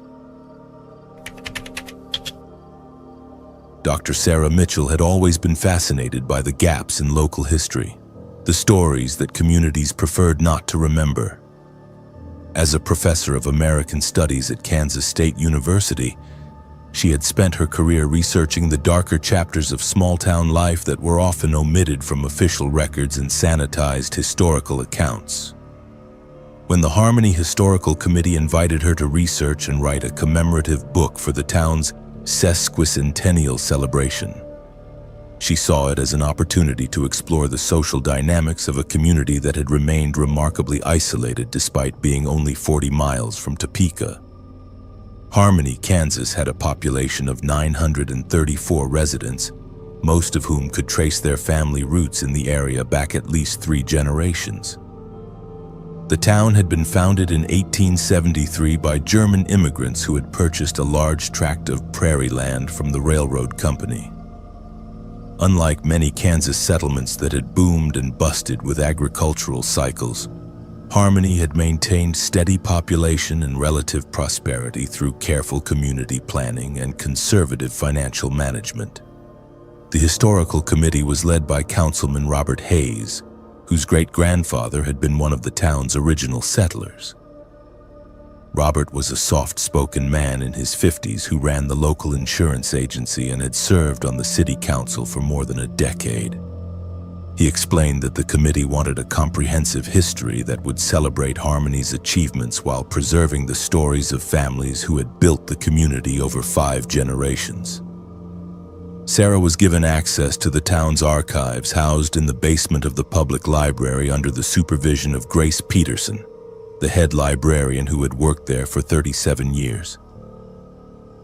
Dr. Sarah Mitchell had always been fascinated by the gaps in local history, the stories that communities preferred not to remember. As a professor of American Studies at Kansas State University, she had spent her career researching the darker chapters of small-town life that were often omitted from official records and sanitized historical accounts. When the Harmony Historical Committee invited her to research and write a commemorative book for the town's sesquicentennial celebration, she saw it as an opportunity to explore the social dynamics of a community that had remained remarkably isolated despite being only 40 miles from Topeka. Harmony, Kansas had a population of 934 residents, most of whom could trace their family roots in the area back at least 3 generations. The town had been founded in 1873 by German immigrants who had purchased a large tract of prairie land from the railroad company. Unlike many Kansas settlements that had boomed and busted with agricultural cycles, Harmony had maintained steady population and relative prosperity through careful community planning and conservative financial management. The historical committee was led by Councilman Robert Hayes, whose great-grandfather had been one of the town's original settlers. Robert was a soft-spoken man in his 50s who ran the local insurance agency and had served on the city council for more than a decade. He explained that the committee wanted a comprehensive history that would celebrate Harmony's achievements while preserving the stories of families who had built the community over 5 generations. Sarah was given access to the town's archives housed in the basement of the public library under the supervision of Grace Peterson, the head librarian who had worked there for 37 years.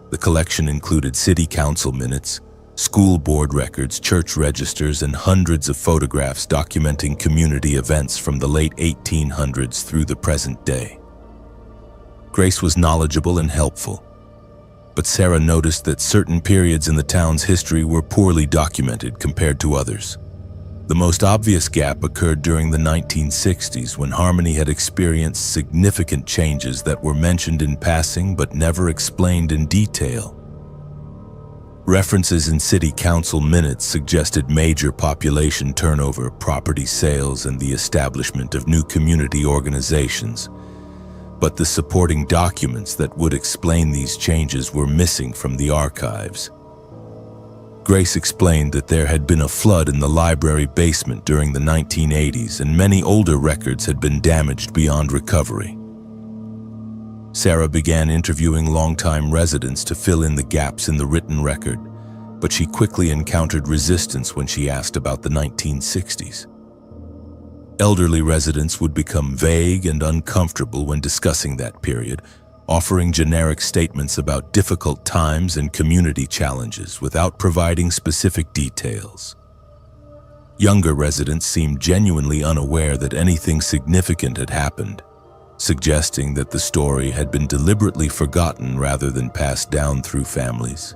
The collection included city council minutes, school board records, church registers, and hundreds of photographs documenting community events from the late 1800s through the present day. Grace was knowledgeable and helpful, but Sarah noticed that certain periods in the town's history were poorly documented compared to others. The most obvious gap occurred during the 1960s when Harmony had experienced significant changes that were mentioned in passing but never explained in detail. References in city council minutes suggested major population turnover, property sales, and the establishment of new community organizations. But the supporting documents that would explain these changes were missing from the archives. Grace explained that there had been a flood in the library basement during the 1980s, and many older records had been damaged beyond recovery. Sarah began interviewing longtime residents to fill in the gaps in the written record, but she quickly encountered resistance when she asked about the 1960s. Elderly residents would become vague and uncomfortable when discussing that period, offering generic statements about difficult times and community challenges without providing specific details. Younger residents seemed genuinely unaware that anything significant had happened, suggesting that the story had been deliberately forgotten rather than passed down through families.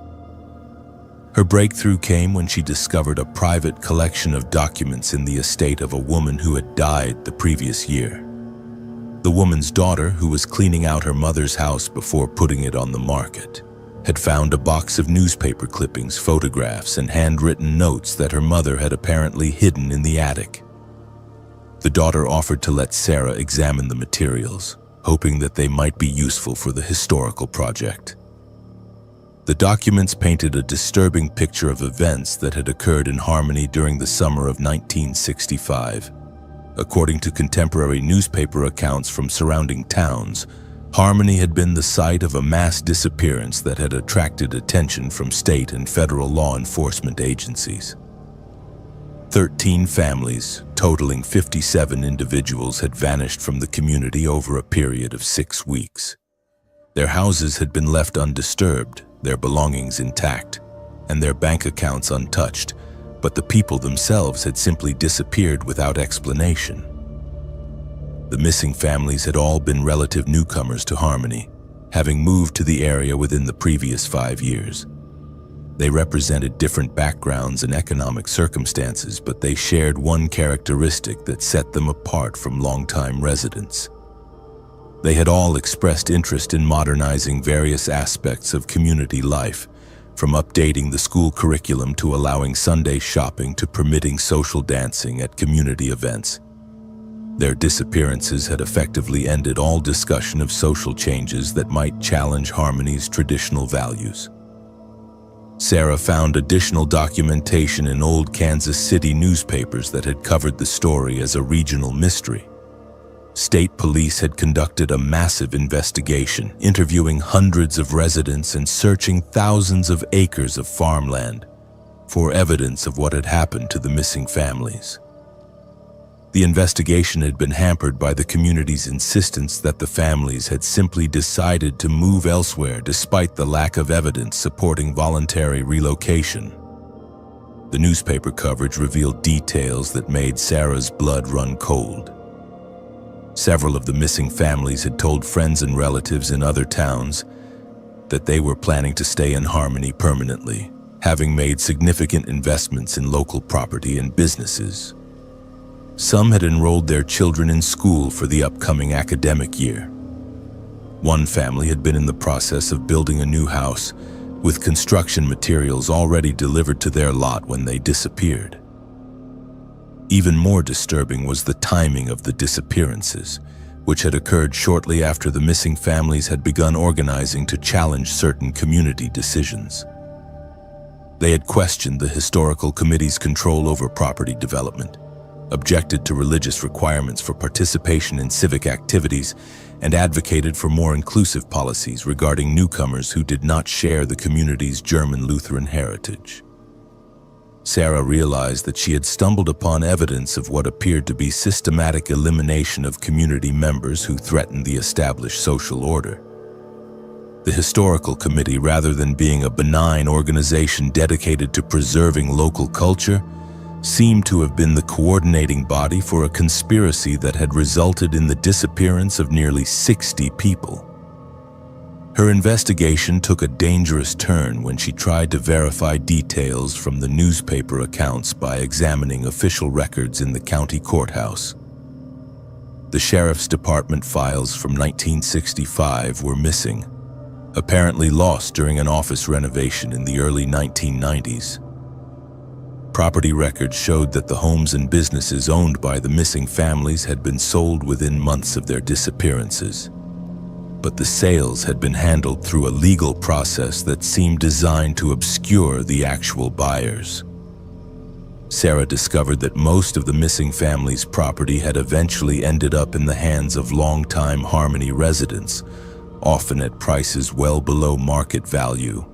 Her breakthrough came when she discovered a private collection of documents in the estate of a woman who had died the previous year. The woman's daughter, who was cleaning out her mother's house before putting it on the market, had found a box of newspaper clippings, photographs, and handwritten notes that her mother had apparently hidden in the attic. The daughter offered to let Sarah examine the materials, hoping that they might be useful for the historical project. The documents painted a disturbing picture of events that had occurred in Harmony during the summer of 1965. According to contemporary newspaper accounts from surrounding towns, Harmony had been the site of a mass disappearance that had attracted attention from state and federal law enforcement agencies. 13 families, totaling 57 individuals, had vanished from the community over a period of 6 weeks. Their houses had been left undisturbed, their belongings intact, and their bank accounts untouched, but the people themselves had simply disappeared without explanation. The missing families had all been relative newcomers to Harmony, having moved to the area within the previous 5 years. They represented different backgrounds and economic circumstances, but they shared one characteristic that set them apart from longtime residents. They had all expressed interest in modernizing various aspects of community life, from updating the school curriculum to allowing Sunday shopping to permitting social dancing at community events. Their disappearances had effectively ended all discussion of social changes that might challenge Harmony's traditional values. Sarah found additional documentation in old Kansas City newspapers that had covered the story as a regional mystery. State police had conducted a massive investigation, interviewing hundreds of residents and searching thousands of acres of farmland for evidence of what had happened to the missing families. The investigation had been hampered by the community's insistence that the families had simply decided to move elsewhere despite the lack of evidence supporting voluntary relocation. The newspaper coverage revealed details that made Sarah's blood run cold. Several of the missing families had told friends and relatives in other towns that they were planning to stay in Harmony permanently, having made significant investments in local property and businesses. Some had enrolled their children in school for the upcoming academic year. One family had been in the process of building a new house, with construction materials already delivered to their lot when they disappeared. Even more disturbing was the timing of the disappearances, which had occurred shortly after the missing families had begun organizing to challenge certain community decisions. They had questioned the historical committee's control over property development, objected to religious requirements for participation in civic activities, and advocated for more inclusive policies regarding newcomers who did not share the community's German Lutheran heritage. Sarah realized that she had stumbled upon evidence of what appeared to be systematic elimination of community members who threatened the established social order. The historical committee, rather than being a benign organization dedicated to preserving local culture, seemed to have been the coordinating body for a conspiracy that had resulted in the disappearance of nearly 60 people. Her investigation took a dangerous turn when she tried to verify details from the newspaper accounts by examining official records in the county courthouse. The sheriff's department files from 1965 were missing, apparently lost during an office renovation in the early 1990s. Property records showed that the homes and businesses owned by the missing families had been sold within months of their disappearances. But the sales had been handled through a legal process that seemed designed to obscure the actual buyers. Sarah discovered that most of the missing families' property had eventually ended up in the hands of longtime Harmony residents, often at prices well below market value.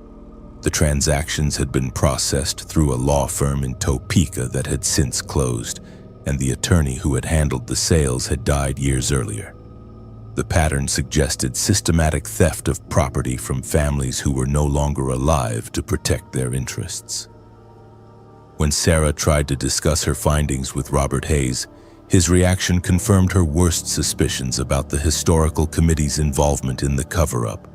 The transactions had been processed through a law firm in Topeka that had since closed, and the attorney who had handled the sales had died years earlier. The pattern suggested systematic theft of property from families who were no longer alive to protect their interests. When Sarah tried to discuss her findings with Robert Hayes, his reaction confirmed her worst suspicions about the historical committee's involvement in the cover-up.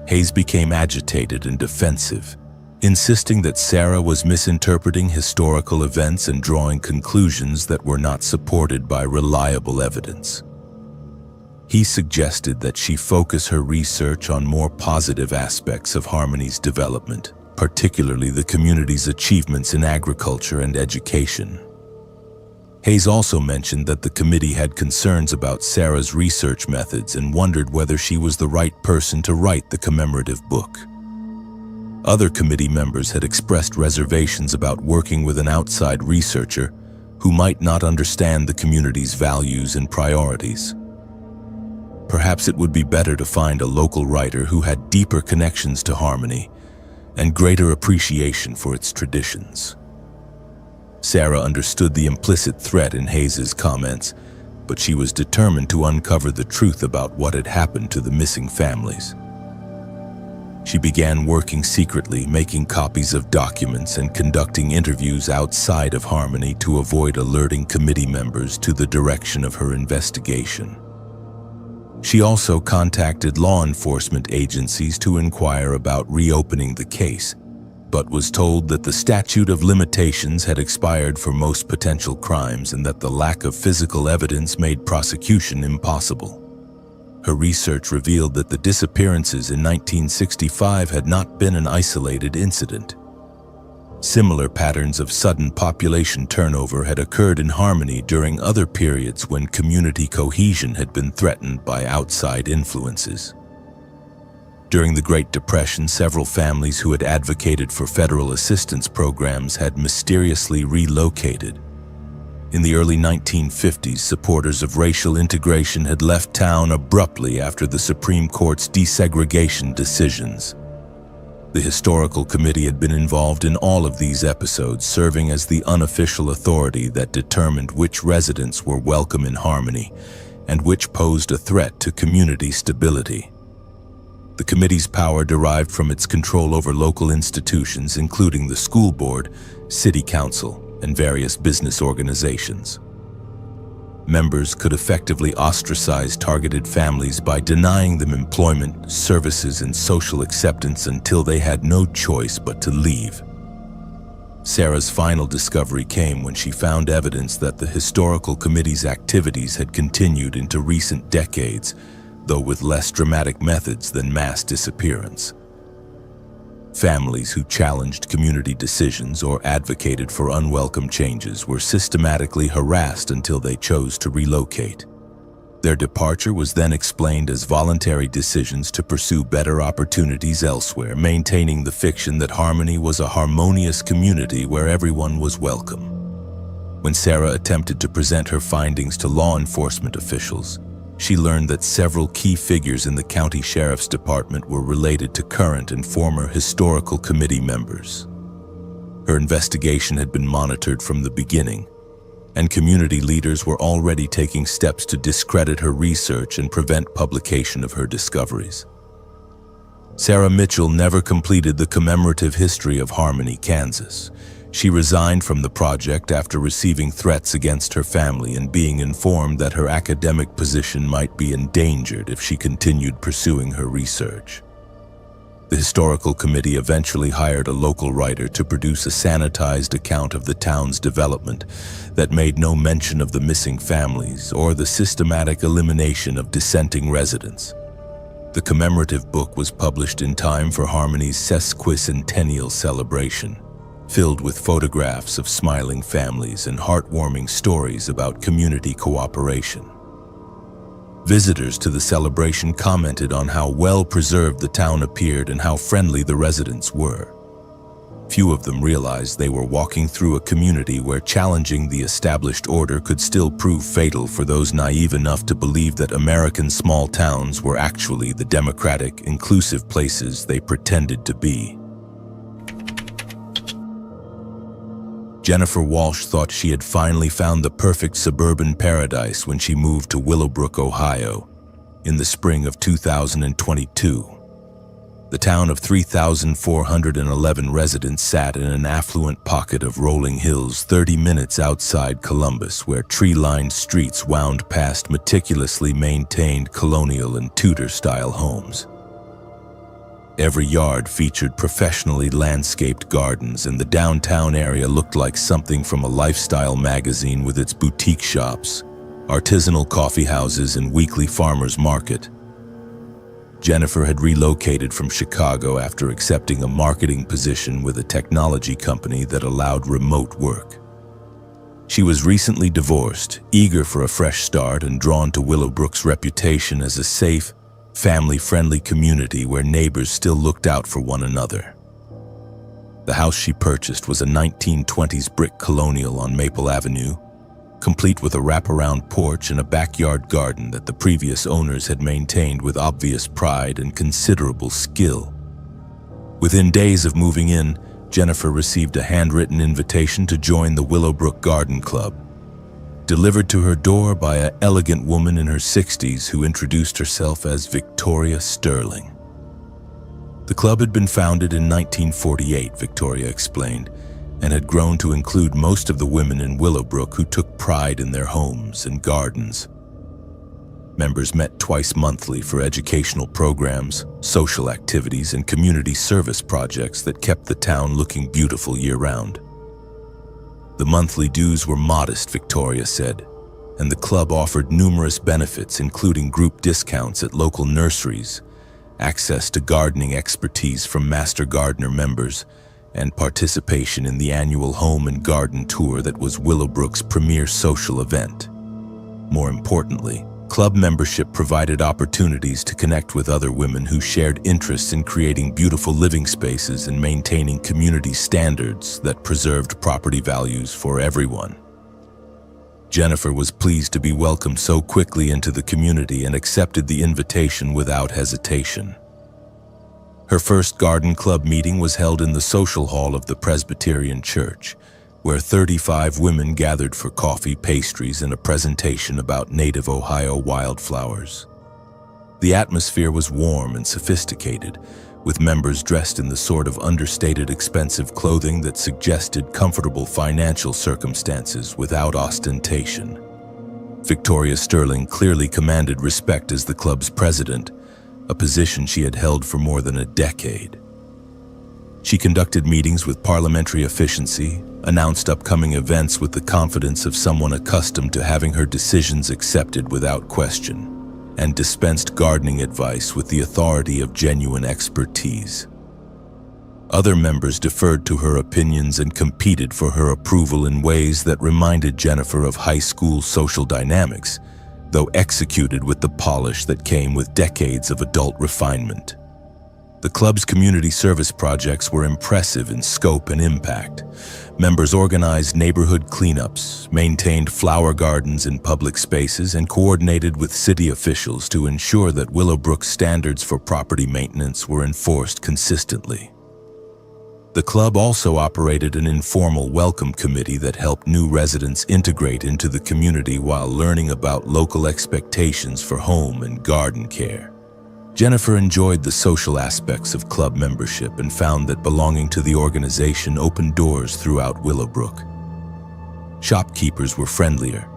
Hayes became agitated and defensive, insisting that Sarah was misinterpreting historical events and drawing conclusions that were not supported by reliable evidence. He suggested that she focus her research on more positive aspects of Harmony's development, particularly the community's achievements in agriculture and education. Hayes also mentioned that the committee had concerns about Sarah's research methods and wondered whether she was the right person to write the commemorative book. Other committee members had expressed reservations about working with an outside researcher who might not understand the community's values and priorities. Perhaps it would be better to find a local writer who had deeper connections to Harmony and greater appreciation for its traditions. Sarah understood the implicit threat in Hayes's comments, but she was determined to uncover the truth about what had happened to the missing families. She began working secretly, making copies of documents and conducting interviews outside of Harmony to avoid alerting committee members to the direction of her investigation. She also contacted law enforcement agencies to inquire about reopening the case, but was told that the statute of limitations had expired for most potential crimes and that the lack of physical evidence made prosecution impossible. Her research revealed that the disappearances in 1965 had not been an isolated incident. Similar patterns of sudden population turnover had occurred in Harmony during other periods when community cohesion had been threatened by outside influences. During the Great Depression, several families who had advocated for federal assistance programs had mysteriously relocated. In the early 1950s, supporters of racial integration had left town abruptly after the Supreme Court's desegregation decisions. The Historical Committee had been involved in all of these episodes, serving as the unofficial authority that determined which residents were welcome in Harmony and which posed a threat to community stability. The committee's power derived from its control over local institutions, including the school board, city council, and various business organizations. Members could effectively ostracize targeted families by denying them employment, services, and social acceptance until they had no choice but to leave. Sarah's final discovery came when she found evidence that the Historical Committee's activities had continued into recent decades, though with less dramatic methods than mass disappearance. Families who challenged community decisions or advocated for unwelcome changes were systematically harassed until they chose to relocate. Their departure was then explained as voluntary decisions to pursue better opportunities elsewhere, maintaining the fiction that Harmony was a harmonious community where everyone was welcome. When Sarah attempted to present her findings to law enforcement officials, she learned that several key figures in the county sheriff's department were related to current and former Historical Committee members. Her investigation had been monitored from the beginning, and community leaders were already taking steps to discredit her research and prevent publication of her discoveries. Sarah Mitchell never completed the commemorative history of Harmony, Kansas. She resigned from the project after receiving threats against her family and being informed that her academic position might be endangered if she continued pursuing her research. The Historical Committee eventually hired a local writer to produce a sanitized account of the town's development that made no mention of the missing families or the systematic elimination of dissenting residents. The commemorative book was published in time for Harmony's sesquicentennial celebration, filled with photographs of smiling families and heartwarming stories about community cooperation. Visitors to the celebration commented on how well preserved the town appeared and how friendly the residents were. Few of them realized they were walking through a community where challenging the established order could still prove fatal for those naive enough to believe that American small towns were actually the democratic, inclusive places they pretended to be. Jennifer Walsh thought she had finally found the perfect suburban paradise when she moved to Willowbrook, Ohio, in the spring of 2022. The town of 3,411 residents sat in an affluent pocket of rolling hills 30 minutes outside Columbus, where tree-lined streets wound past meticulously maintained colonial and Tudor-style homes. Every yard featured professionally landscaped gardens, and the downtown area looked like something from a lifestyle magazine with its boutique shops, artisanal coffee houses, and weekly farmers market. Jennifer had relocated from Chicago after accepting a marketing position with a technology company that allowed remote work. She was recently divorced, eager for a fresh start and drawn to Willowbrook's reputation as a safe, family-friendly community where neighbors still looked out for one another. The house she purchased was a 1920s brick colonial on Maple Avenue, complete with a wraparound porch and a backyard garden that the previous owners had maintained with obvious pride and considerable skill. Within days of moving in, Jennifer received a handwritten invitation to join the Willowbrook Garden Club, delivered to her door by an elegant woman in her 60s who introduced herself as Victoria Sterling. The club had been founded in 1948, Victoria explained, and had grown to include most of the women in Willowbrook who took pride in their homes and gardens. Members met twice monthly for educational programs, social activities, and community service projects that kept the town looking beautiful year-round. The monthly dues were modest, Victoria said, and the club offered numerous benefits including group discounts at local nurseries, access to gardening expertise from master gardener members, and participation in the annual home and garden tour that was Willowbrook's premier social event. More importantly, club membership provided opportunities to connect with other women who shared interests in creating beautiful living spaces and maintaining community standards that preserved property values for everyone. Jennifer was pleased to be welcomed so quickly into the community and accepted the invitation without hesitation. Her first garden club meeting was held in the social hall of the Presbyterian Church, where 35 women gathered for coffee, pastries, and a presentation about native Ohio wildflowers. The atmosphere was warm and sophisticated, with members dressed in the sort of understated expensive clothing that suggested comfortable financial circumstances without ostentation. Victoria Sterling clearly commanded respect as the club's president, a position she had held for more than a decade. She conducted meetings with parliamentary efficiency, announced upcoming events with the confidence of someone accustomed to having her decisions accepted without question, and dispensed gardening advice with the authority of genuine expertise. Other members deferred to her opinions and competed for her approval in ways that reminded Jennifer of high school social dynamics, though executed with the polish that came with decades of adult refinement. The club's community service projects were impressive in scope and impact. Members organized neighborhood cleanups, maintained flower gardens in public spaces, and coordinated with city officials to ensure that Willowbrook's standards for property maintenance were enforced consistently. The club also operated an informal welcome committee that helped new residents integrate into the community while learning about local expectations for home and garden care. Jennifer enjoyed the social aspects of club membership and found that belonging to the organization opened doors throughout Willowbrook. Shopkeepers were friendlier.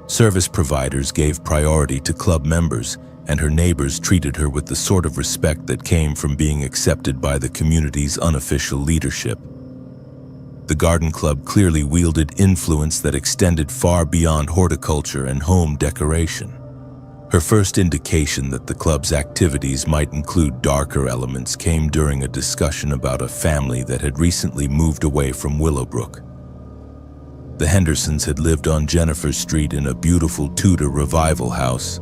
Service providers gave priority to club members, and her neighbors treated her with the sort of respect that came from being accepted by the community's unofficial leadership. The garden club clearly wielded influence that extended far beyond horticulture and home decoration. Her first indication that the club's activities might include darker elements came during a discussion about a family that had recently moved away from Willowbrook. The Hendersons had lived on Jennifer Street in a beautiful Tudor revival house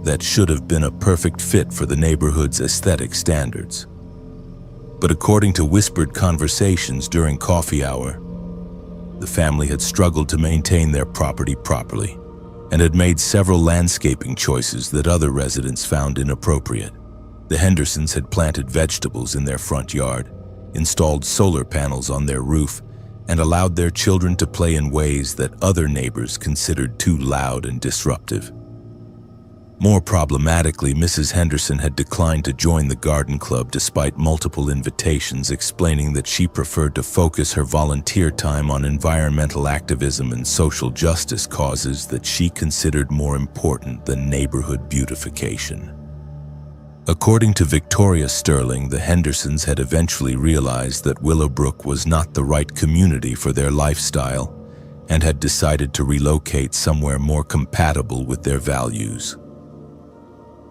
that should have been a perfect fit for the neighborhood's aesthetic standards. But according to whispered conversations during coffee hour, the family had struggled to maintain their property properly and had made several landscaping choices that other residents found inappropriate. The Hendersons had planted vegetables in their front yard, installed solar panels on their roof, and allowed their children to play in ways that other neighbors considered too loud and disruptive. More problematically, Mrs. Henderson had declined to join the garden club despite multiple invitations, explaining that she preferred to focus her volunteer time on environmental activism and social justice causes that she considered more important than neighborhood beautification. According to Victoria Sterling, the Hendersons had eventually realized that Willowbrook was not the right community for their lifestyle and had decided to relocate somewhere more compatible with their values.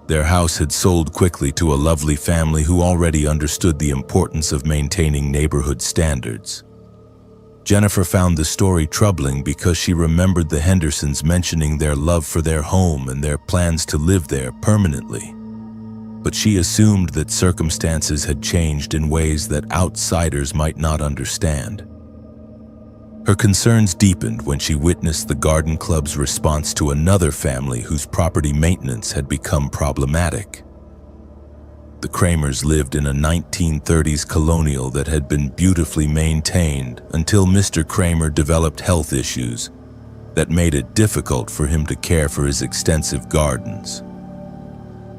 Their house had sold quickly to a lovely family who already understood the importance of maintaining neighborhood standards. Jennifer found the story troubling because she remembered the Hendersons mentioning their love for their home and their plans to live there permanently. but she assumed that circumstances had changed in ways that outsiders might not understand. Her concerns deepened when she witnessed the garden club's response to another family whose property maintenance had become problematic. The Kramers lived in a 1930s colonial that had been beautifully maintained until Mr. Kramer developed health issues that made it difficult for him to care for his extensive gardens.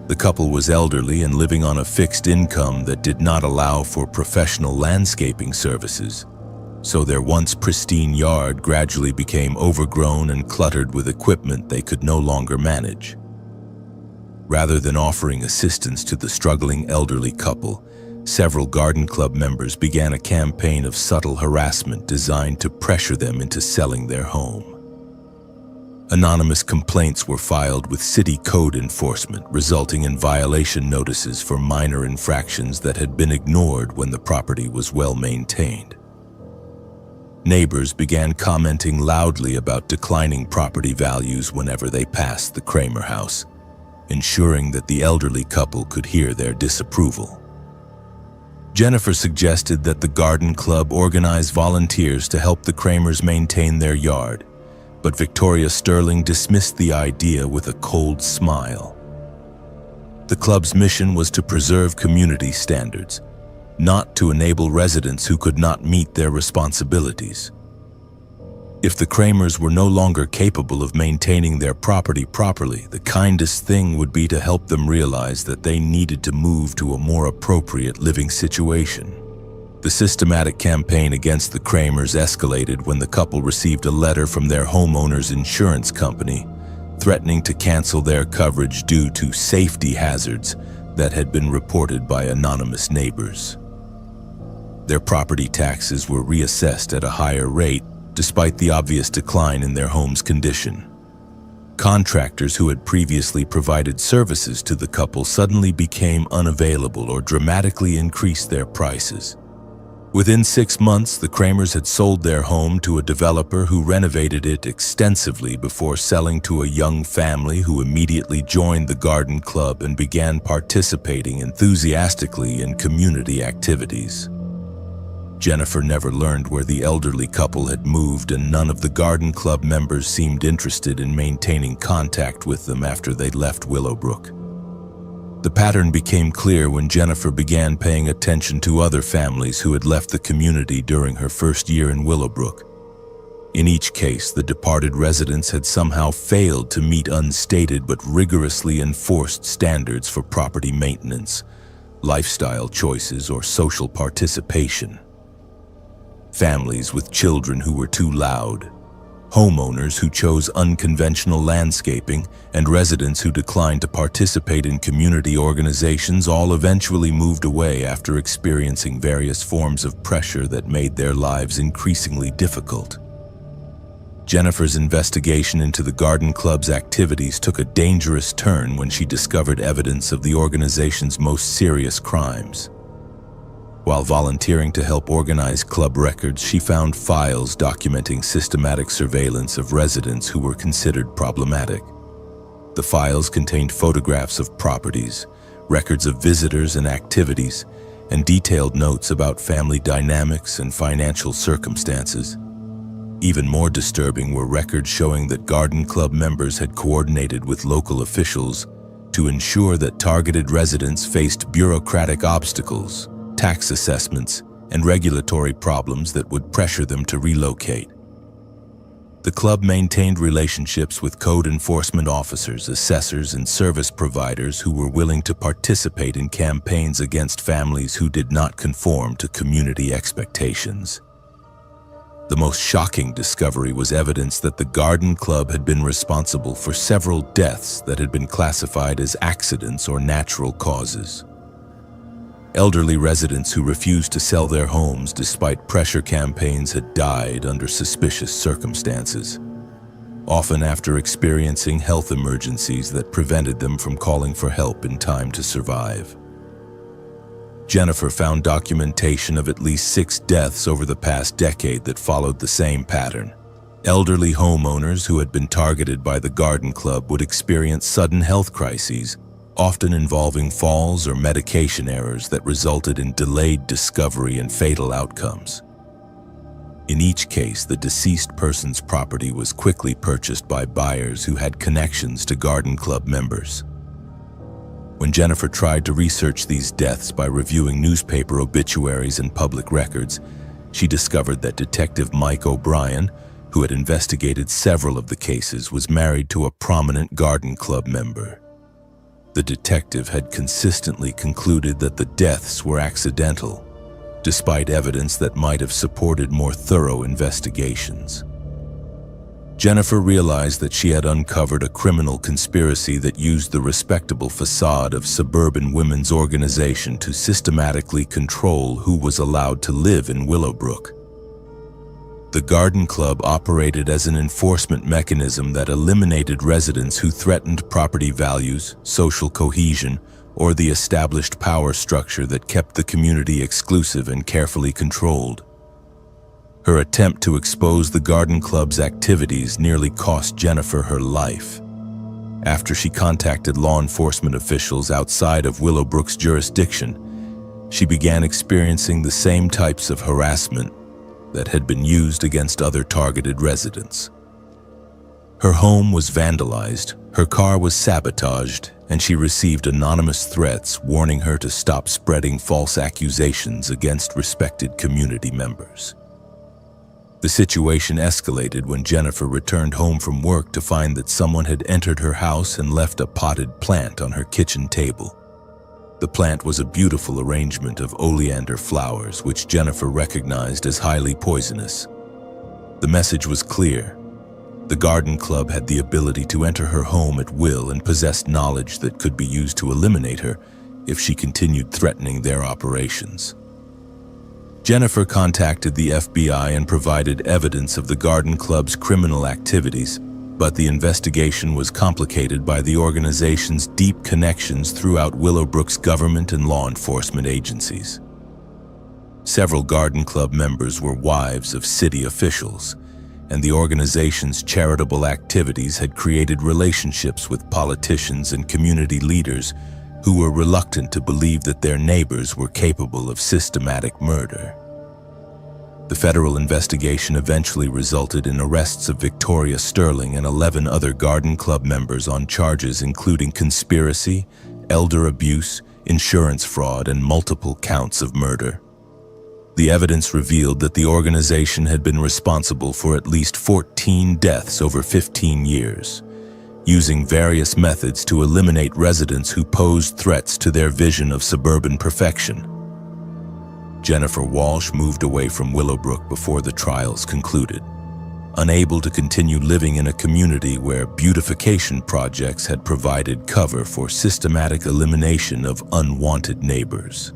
The couple was elderly and living on a fixed income that did not allow for professional landscaping services, so their once pristine yard gradually became overgrown and cluttered with equipment they could no longer manage. Rather than offering assistance to the struggling elderly couple, several garden club members began a campaign of subtle harassment designed to pressure them into selling their home. Anonymous complaints were filed with city code enforcement, resulting in violation notices for minor infractions that had been ignored when the property was well maintained. Neighbors began commenting loudly about declining property values whenever they passed the Kramer house, ensuring that the elderly couple could hear their disapproval. Jennifer suggested that the garden club organize volunteers to help the Kramers maintain their yard, but Victoria Sterling dismissed the idea with a cold smile. The club's mission was to preserve community standards, not to enable residents who could not meet their responsibilities. If the Kramers were no longer capable of maintaining their property properly, the kindest thing would be to help them realize that they needed to move to a more appropriate living situation. The systematic campaign against the Kramers escalated when the couple received a letter from their homeowner's insurance company threatening to cancel their coverage due to safety hazards that had been reported by anonymous neighbors. Their property taxes were reassessed at a higher rate, despite the obvious decline in their home's condition. Contractors who had previously provided services to the couple suddenly became unavailable or dramatically increased their prices. Within 6 months, the Kramers had sold their home to a developer who renovated it extensively before selling to a young family who immediately joined the garden club and began participating enthusiastically in community activities. Jennifer never learned where the elderly couple had moved, and none of the garden club members seemed interested in maintaining contact with them after they left Willowbrook. The pattern became clear when Jennifer began paying attention to other families who had left the community during her first year in Willowbrook. In each case, the departed residents had somehow failed to meet unstated but rigorously enforced standards for property maintenance, lifestyle choices, or social participation. Families with children who were too loud, homeowners who chose unconventional landscaping, and residents who declined to participate in community organizations all eventually moved away after experiencing various forms of pressure that made their lives increasingly difficult. Jennifer's investigation into the garden club's activities took a dangerous turn when she discovered evidence of the organization's most serious crimes. While volunteering to help organize club records, she found files documenting systematic surveillance of residents who were considered problematic. The files contained photographs of properties, records of visitors and activities, and detailed notes about family dynamics and financial circumstances. Even more disturbing were records showing that garden club members had coordinated with local officials to ensure that targeted residents faced bureaucratic obstacles, tax assessments, and regulatory problems that would pressure them to relocate. The club maintained relationships with code enforcement officers, assessors, and service providers who were willing to participate in campaigns against families who did not conform to community expectations. The most shocking discovery was evidence that the garden club had been responsible for several deaths that had been classified as accidents or natural causes. Elderly residents who refused to sell their homes despite pressure campaigns had died under suspicious circumstances, often after experiencing health emergencies that prevented them from calling for help in time to survive. Jennifer found documentation of at least 6 deaths over the past decade that followed the same pattern. Elderly homeowners who had been targeted by the garden club would experience sudden health crises, often involving falls or medication errors that resulted in delayed discovery and fatal outcomes. In each case, the deceased person's property was quickly purchased by buyers who had connections to garden club members. When Jennifer tried to research these deaths by reviewing newspaper obituaries and public records, she discovered that Detective Mike O'Brien, who had investigated several of the cases, was married to a prominent garden club member. The detective had consistently concluded that the deaths were accidental, despite evidence that might have supported more thorough investigations. Jennifer realized that she had uncovered a criminal conspiracy that used the respectable facade of suburban women's organization to systematically control who was allowed to live in Willowbrook. The garden club operated as an enforcement mechanism that eliminated residents who threatened property values, social cohesion, or the established power structure that kept the community exclusive and carefully controlled. Her attempt to expose the garden club's activities nearly cost Jennifer her life. After she contacted law enforcement officials outside of Willowbrook's jurisdiction, she began experiencing the same types of harassment that had been used against other targeted residents. Her home was vandalized, her car was sabotaged, and she received anonymous threats warning her to stop spreading false accusations against respected community members. The situation escalated when Jennifer returned home from work to find that someone had entered her house and left a potted plant on her kitchen table. The plant was a beautiful arrangement of oleander flowers, which Jennifer recognized as highly poisonous. The message was clear. The garden club had the ability to enter her home at will and possessed knowledge that could be used to eliminate her if she continued threatening their operations. Jennifer contacted the FBI and provided evidence of the garden club's criminal activities, but the investigation was complicated by the organization's deep connections throughout Willowbrook's government and law enforcement agencies. Several garden club members were wives of city officials, and the organization's charitable activities had created relationships with politicians and community leaders who were reluctant to believe that their neighbors were capable of systematic murder. The federal investigation eventually resulted in arrests of Victoria Sterling and 11 other garden club members on charges including conspiracy, elder abuse, insurance fraud, and multiple counts of murder. The evidence revealed that the organization had been responsible for at least 14 deaths over 15 years, using various methods to eliminate residents who posed threats to their vision of suburban perfection. Jennifer Walsh moved away from Willowbrook before the trials concluded, unable to continue living in a community where beautification projects had provided cover for systematic elimination of unwanted neighbors.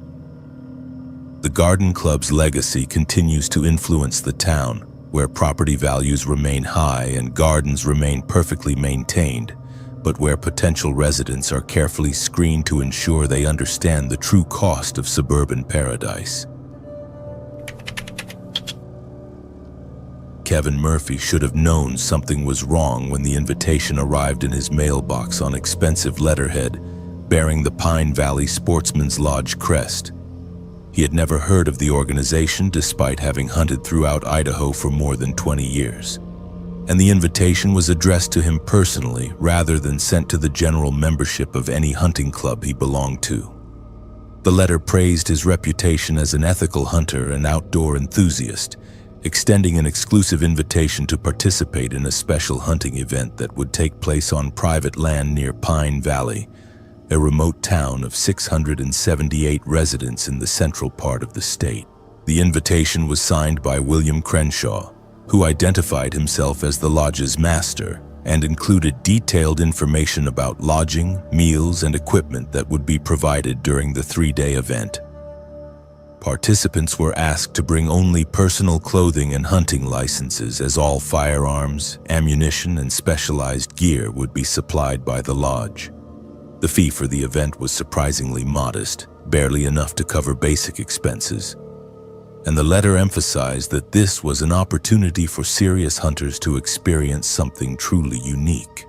The garden club's legacy continues to influence the town, where property values remain high and gardens remain perfectly maintained, but where potential residents are carefully screened to ensure they understand the true cost of suburban paradise. Kevin Murphy should have known something was wrong when the invitation arrived in his mailbox on expensive letterhead bearing the Pine Valley Sportsman's Lodge crest. He had never heard of the organization despite having hunted throughout Idaho for more than 20 years. And the invitation was addressed to him personally rather than sent to the general membership of any hunting club he belonged to. The letter praised his reputation as an ethical hunter and outdoor enthusiast, extending an exclusive invitation to participate in a special hunting event that would take place on private land near Pine Valley, a remote town of 678 residents in the central part of the state. The invitation was signed by William Crenshaw, who identified himself as the lodge's master and included detailed information about lodging, meals, and equipment that would be provided during the 3-day event. Participants were asked to bring only personal clothing and hunting licenses, as all firearms, ammunition, and specialized gear would be supplied by the lodge. The fee for the event was surprisingly modest, barely enough to cover basic expenses. And the letter emphasized that this was an opportunity for serious hunters to experience something truly unique.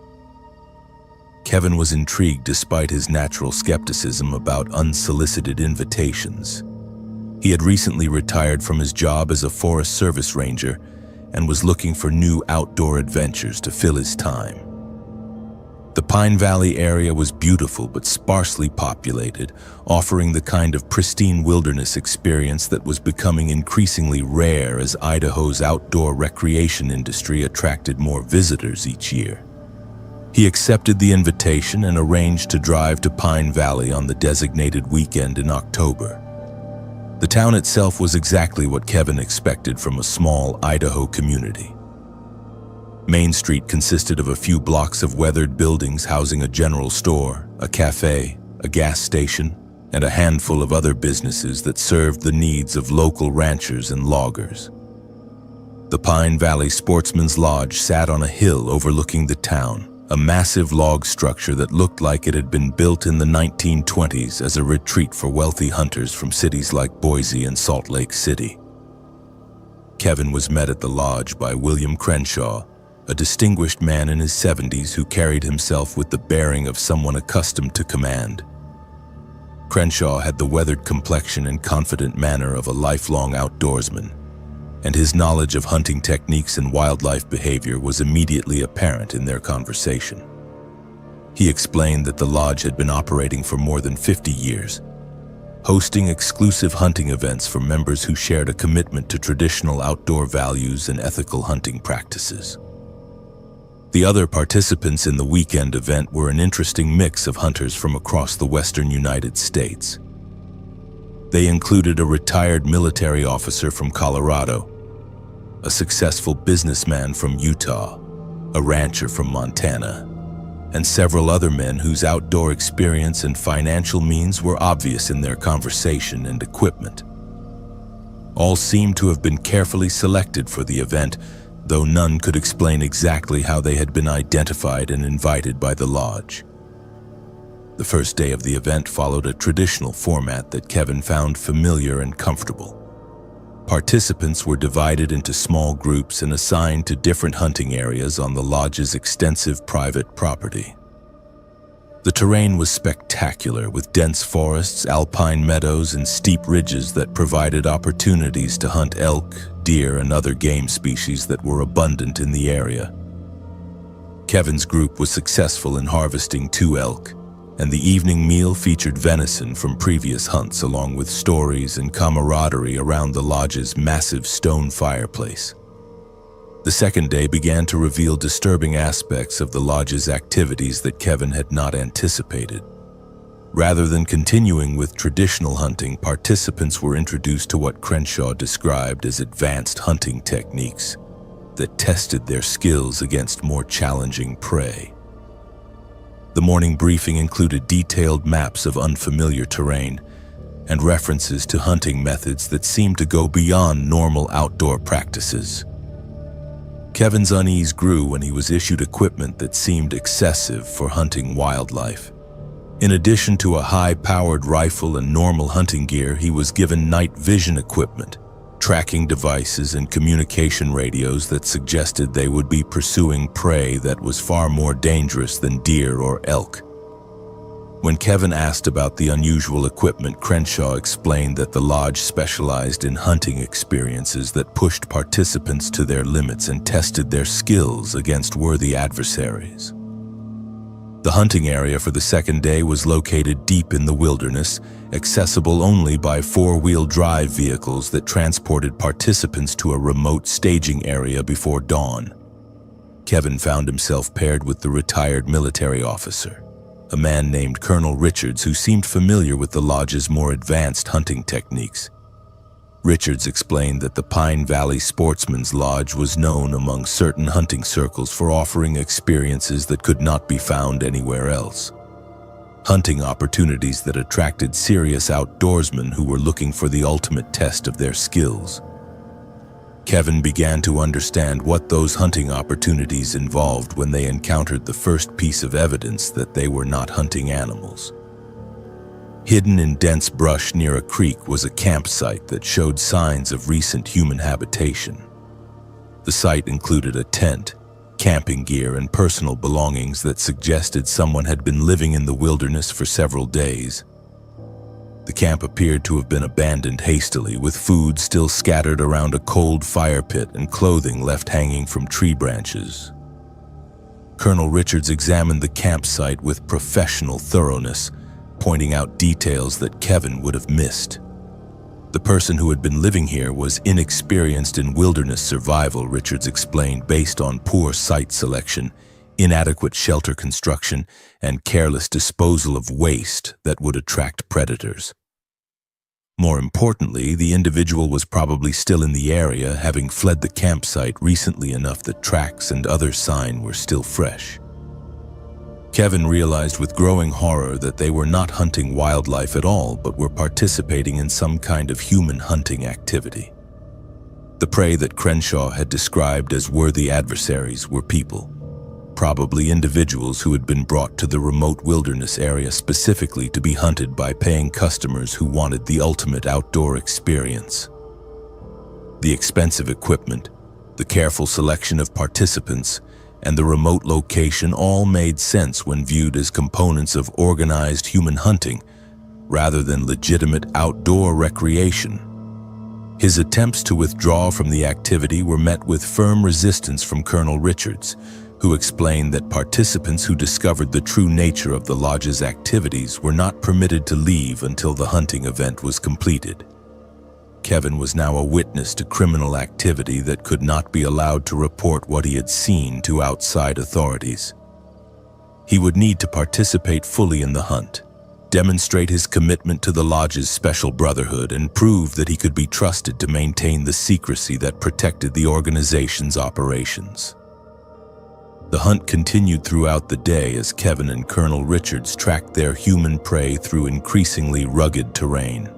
Kevin was intrigued despite his natural skepticism about unsolicited invitations. He had recently retired from his job as a Forest Service ranger and was looking for new outdoor adventures to fill his time. The Pine Valley area was beautiful but sparsely populated, offering the kind of pristine wilderness experience that was becoming increasingly rare as Idaho's outdoor recreation industry attracted more visitors each year. He accepted the invitation and arranged to drive to Pine Valley on the designated weekend in October. The town itself was exactly what Kevin expected from a small Idaho community. Main Street consisted of a few blocks of weathered buildings housing a general store, a cafe, a gas station, and a handful of other businesses that served the needs of local ranchers and loggers. The Pine Valley Sportsman's Lodge sat on a hill overlooking the town, a massive log structure that looked like it had been built in the 1920s as a retreat for wealthy hunters from cities like Boise and Salt Lake City. Kevin was met at the lodge by William Crenshaw, a distinguished man in his 70s who carried himself with the bearing of someone accustomed to command. Crenshaw had the weathered complexion and confident manner of a lifelong outdoorsman, and his knowledge of hunting techniques and wildlife behavior was immediately apparent in their conversation. He explained that the lodge had been operating for more than 50 years, hosting exclusive hunting events for members who shared a commitment to traditional outdoor values and ethical hunting practices. The other participants in the weekend event were an interesting mix of hunters from across the western United States. They included a retired military officer from Colorado, a successful businessman from Utah, a rancher from Montana, and several other men whose outdoor experience and financial means were obvious in their conversation and equipment. All seemed to have been carefully selected for the event, though none could explain exactly how they had been identified and invited by the lodge. The first day of the event followed a traditional format that Kevin found familiar and comfortable. Participants were divided into small groups and assigned to different hunting areas on the lodge's extensive private property. The terrain was spectacular, with dense forests, alpine meadows, and steep ridges that provided opportunities to hunt elk, deer, and other game species that were abundant in the area. Kevin's group was successful in harvesting 2 elk, and the evening meal featured venison from previous hunts along with stories and camaraderie around the lodge's massive stone fireplace. The second day began to reveal disturbing aspects of the lodge's activities that Kevin had not anticipated. Rather than continuing with traditional hunting, participants were introduced to what Crenshaw described as advanced hunting techniques that tested their skills against more challenging prey. The morning briefing included detailed maps of unfamiliar terrain and references to hunting methods that seemed to go beyond normal outdoor practices. Kevin's unease grew when he was issued equipment that seemed excessive for hunting wildlife. In addition to a high-powered rifle and normal hunting gear, he was given night vision equipment, tracking devices, and communication radios that suggested they would be pursuing prey that was far more dangerous than deer or elk. When Kevin asked about the unusual equipment, Crenshaw explained that the lodge specialized in hunting experiences that pushed participants to their limits and tested their skills against worthy adversaries. The hunting area for the second day was located deep in the wilderness, accessible only by 4-wheel drive vehicles that transported participants to a remote staging area before dawn. Kevin found himself paired with the retired military officer, a man named Colonel Richards who seemed familiar with the lodge's more advanced hunting techniques. Richards explained that the Pine Valley Sportsman's Lodge was known among certain hunting circles for offering experiences that could not be found anywhere else. Hunting opportunities that attracted serious outdoorsmen who were looking for the ultimate test of their skills. Kevin began to understand what those hunting opportunities involved when they encountered the first piece of evidence that they were not hunting animals. Hidden in dense brush near a creek was a campsite that showed signs of recent human habitation. The site included a tent, camping gear and personal belongings that suggested someone had been living in the wilderness for several days. The camp appeared to have been abandoned hastily, with food still scattered around a cold fire pit and clothing left hanging from tree branches. Colonel Richards examined the campsite with professional thoroughness, pointing out details that Kevin would have missed. The person who had been living here was inexperienced in wilderness survival, Richards explained, based on poor site selection, inadequate shelter construction, and careless disposal of waste that would attract predators. More importantly, the individual was probably still in the area, having fled the campsite recently enough that tracks and other sign were still fresh. Kevin realized with growing horror that they were not hunting wildlife at all, but were participating in some kind of human hunting activity. The prey that Crenshaw had described as worthy adversaries were people, probably individuals who had been brought to the remote wilderness area specifically to be hunted by paying customers who wanted the ultimate outdoor experience. The expensive equipment, the careful selection of participants, and the remote location all made sense when viewed as components of organized human hunting rather than legitimate outdoor recreation. His attempts to withdraw from the activity were met with firm resistance from Colonel Richards, who explained that participants who discovered the true nature of the lodge's activities were not permitted to leave until the hunting event was completed. Kevin was now a witness to criminal activity that could not be allowed to report what he had seen to outside authorities. He would need to participate fully in the hunt, demonstrate his commitment to the lodge's special brotherhood, and prove that he could be trusted to maintain the secrecy that protected the organization's operations. The hunt continued throughout the day as Kevin and Colonel Richards tracked their human prey through increasingly rugged terrain.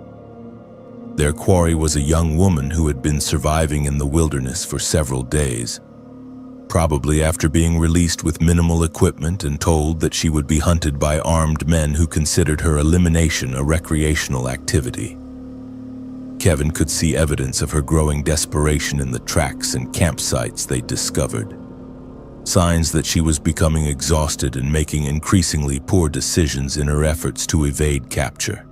Their quarry was a young woman who had been surviving in the wilderness for several days, probably after being released with minimal equipment and told that she would be hunted by armed men who considered her elimination a recreational activity. Kevin could see evidence of her growing desperation in the tracks and campsites they discovered, signs that she was becoming exhausted and making increasingly poor decisions in her efforts to evade capture.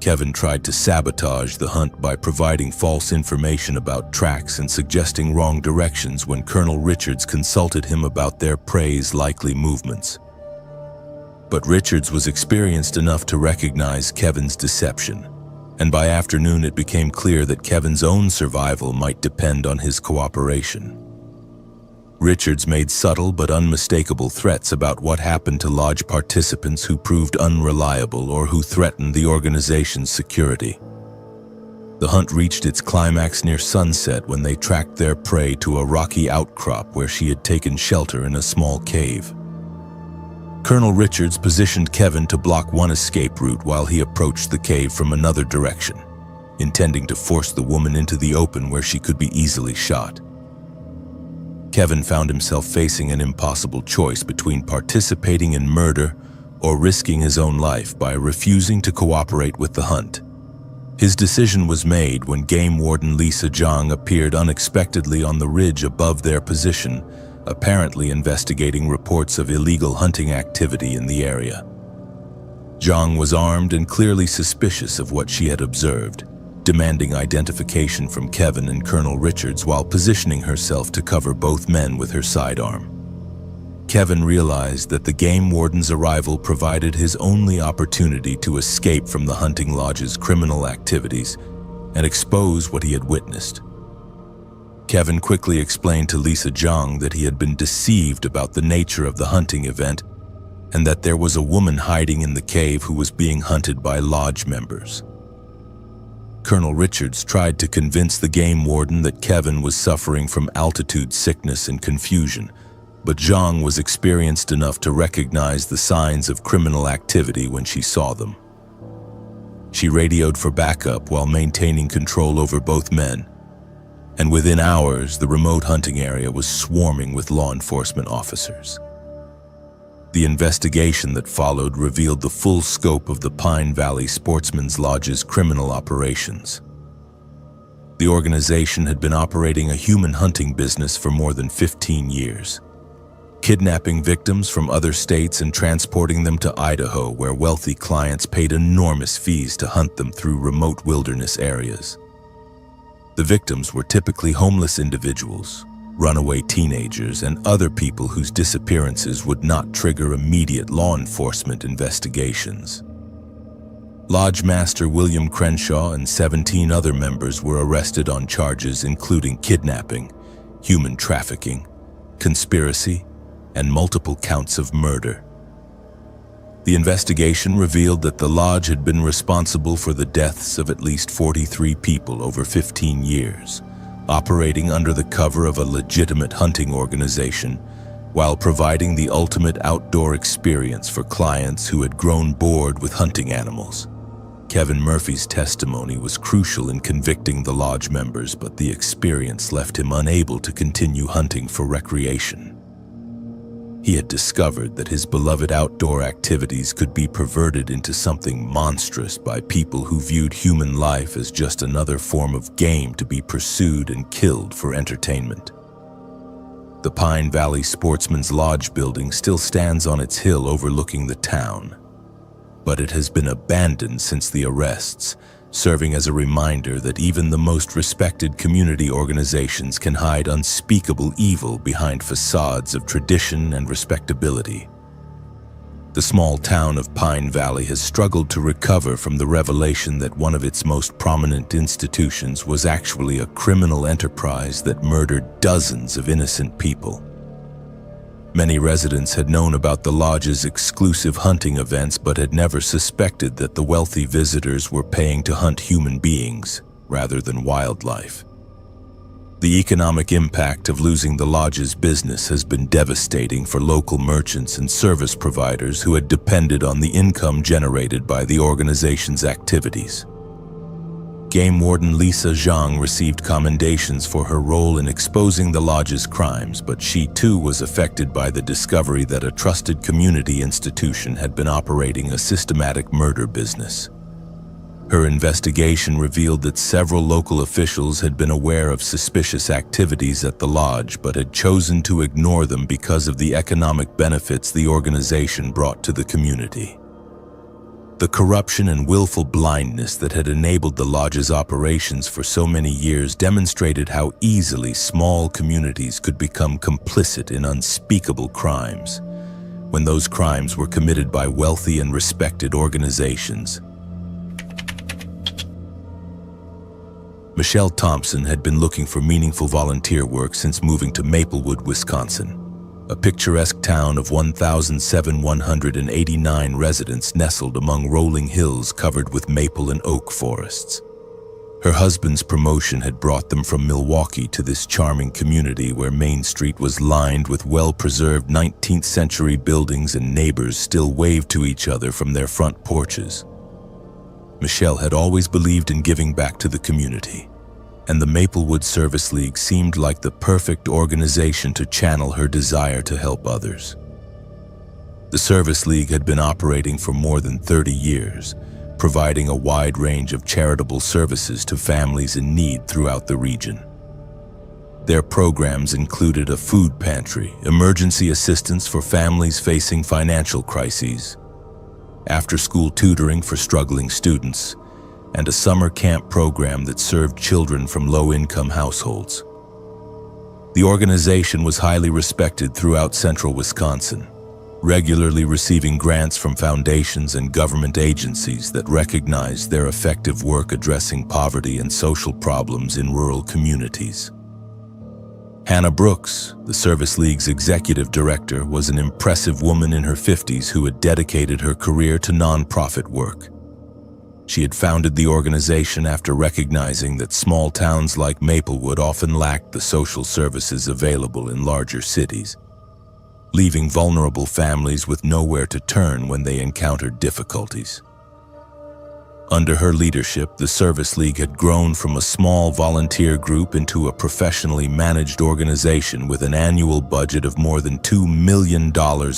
Kevin tried to sabotage the hunt by providing false information about tracks and suggesting wrong directions when Colonel Richards consulted him about their prey's likely movements. But Richards was experienced enough to recognize Kevin's deception, and by afternoon it became clear that Kevin's own survival might depend on his cooperation. Richards made subtle but unmistakable threats about what happened to lodge participants who proved unreliable or who threatened the organization's security. The hunt reached its climax near sunset when they tracked their prey to a rocky outcrop where she had taken shelter in a small cave. Colonel Richards positioned Kevin to block one escape route while he approached the cave from another direction, intending to force the woman into the open where she could be easily shot. Kevin found himself facing an impossible choice between participating in murder or risking his own life by refusing to cooperate with the hunt. His decision was made when Game Warden Lisa Zhang appeared unexpectedly on the ridge above their position, apparently investigating reports of illegal hunting activity in the area. Zhang was armed and clearly suspicious of what she had observed, demanding identification from Kevin and Colonel Richards while positioning herself to cover both men with her sidearm. Kevin realized that the game warden's arrival provided his only opportunity to escape from the hunting lodge's criminal activities and expose what he had witnessed. Kevin quickly explained to Lisa Zhang that he had been deceived about the nature of the hunting event and that there was a woman hiding in the cave who was being hunted by lodge members. Colonel Richards tried to convince the game warden that Kevin was suffering from altitude sickness and confusion, but Zhang was experienced enough to recognize the signs of criminal activity when she saw them. She radioed for backup while maintaining control over both men, and within hours the remote hunting area was swarming with law enforcement officers. The investigation that followed revealed the full scope of the Pine Valley Sportsman's Lodge's criminal operations. The organization had been operating a human hunting business for more than 15 years, kidnapping victims from other states and transporting them to Idaho, where wealthy clients paid enormous fees to hunt them through remote wilderness areas. The victims were typically homeless individuals, runaway teenagers, and other people whose disappearances would not trigger immediate law enforcement investigations. Lodge Master William Crenshaw and 17 other members were arrested on charges including kidnapping, human trafficking, conspiracy, and multiple counts of murder. The investigation revealed that the lodge had been responsible for the deaths of at least 43 people over 15 years, operating under the cover of a legitimate hunting organization while providing the ultimate outdoor experience for clients who had grown bored with hunting animals. Kevin Murphy's testimony was crucial in convicting the lodge members, but the experience left him unable to continue hunting for recreation. He had discovered that his beloved outdoor activities could be perverted into something monstrous by people who viewed human life as just another form of game to be pursued and killed for entertainment. The Pine Valley Sportsman's Lodge building still stands on its hill overlooking the town, but it has been abandoned since the arrests, serving as a reminder that even the most respected community organizations can hide unspeakable evil behind facades of tradition and respectability. The small town of Pine Valley has struggled to recover from the revelation that one of its most prominent institutions was actually a criminal enterprise that murdered dozens of innocent people. Many residents had known about the lodge's exclusive hunting events but had never suspected that the wealthy visitors were paying to hunt human beings rather than wildlife. The economic impact of losing the lodge's business has been devastating for local merchants and service providers who had depended on the income generated by the organization's activities. Game Warden Lisa Zhang received commendations for her role in exposing the lodge's crimes, but she too was affected by the discovery that a trusted community institution had been operating a systematic murder business. Her investigation revealed that several local officials had been aware of suspicious activities at the lodge but had chosen to ignore them because of the economic benefits the organization brought to the community. The corruption and willful blindness that had enabled the lodge's operations for so many years demonstrated how easily small communities could become complicit in unspeakable crimes, when those crimes were committed by wealthy and respected organizations. Michelle Thompson had been looking for meaningful volunteer work since moving to Maplewood, Wisconsin, a picturesque town of 1,189 residents nestled among rolling hills covered with maple and oak forests. Her husband's promotion had brought them from Milwaukee to this charming community where Main Street was lined with well-preserved 19th century buildings and neighbors still waved to each other from their front porches. Michelle had always believed in giving back to the community, and the Maplewood Service League seemed like the perfect organization to channel her desire to help others. The Service League had been operating for more than 30 years, providing a wide range of charitable services to families in need throughout the region. Their programs included a food pantry, emergency assistance for families facing financial crises, after-school tutoring for struggling students, and a summer camp program that served children from low-income households. The organization was highly respected throughout central Wisconsin, regularly receiving grants from foundations and government agencies that recognized their effective work addressing poverty and social problems in rural communities. Hannah Brooks, the Service League's executive director, was an impressive woman in her 50s who had dedicated her career to nonprofit work. She had founded the organization after recognizing that small towns like Maplewood often lacked the social services available in larger cities, leaving vulnerable families with nowhere to turn when they encountered difficulties. Under her leadership, the Service League had grown from a small volunteer group into a professionally managed organization with an annual budget of more than $2 million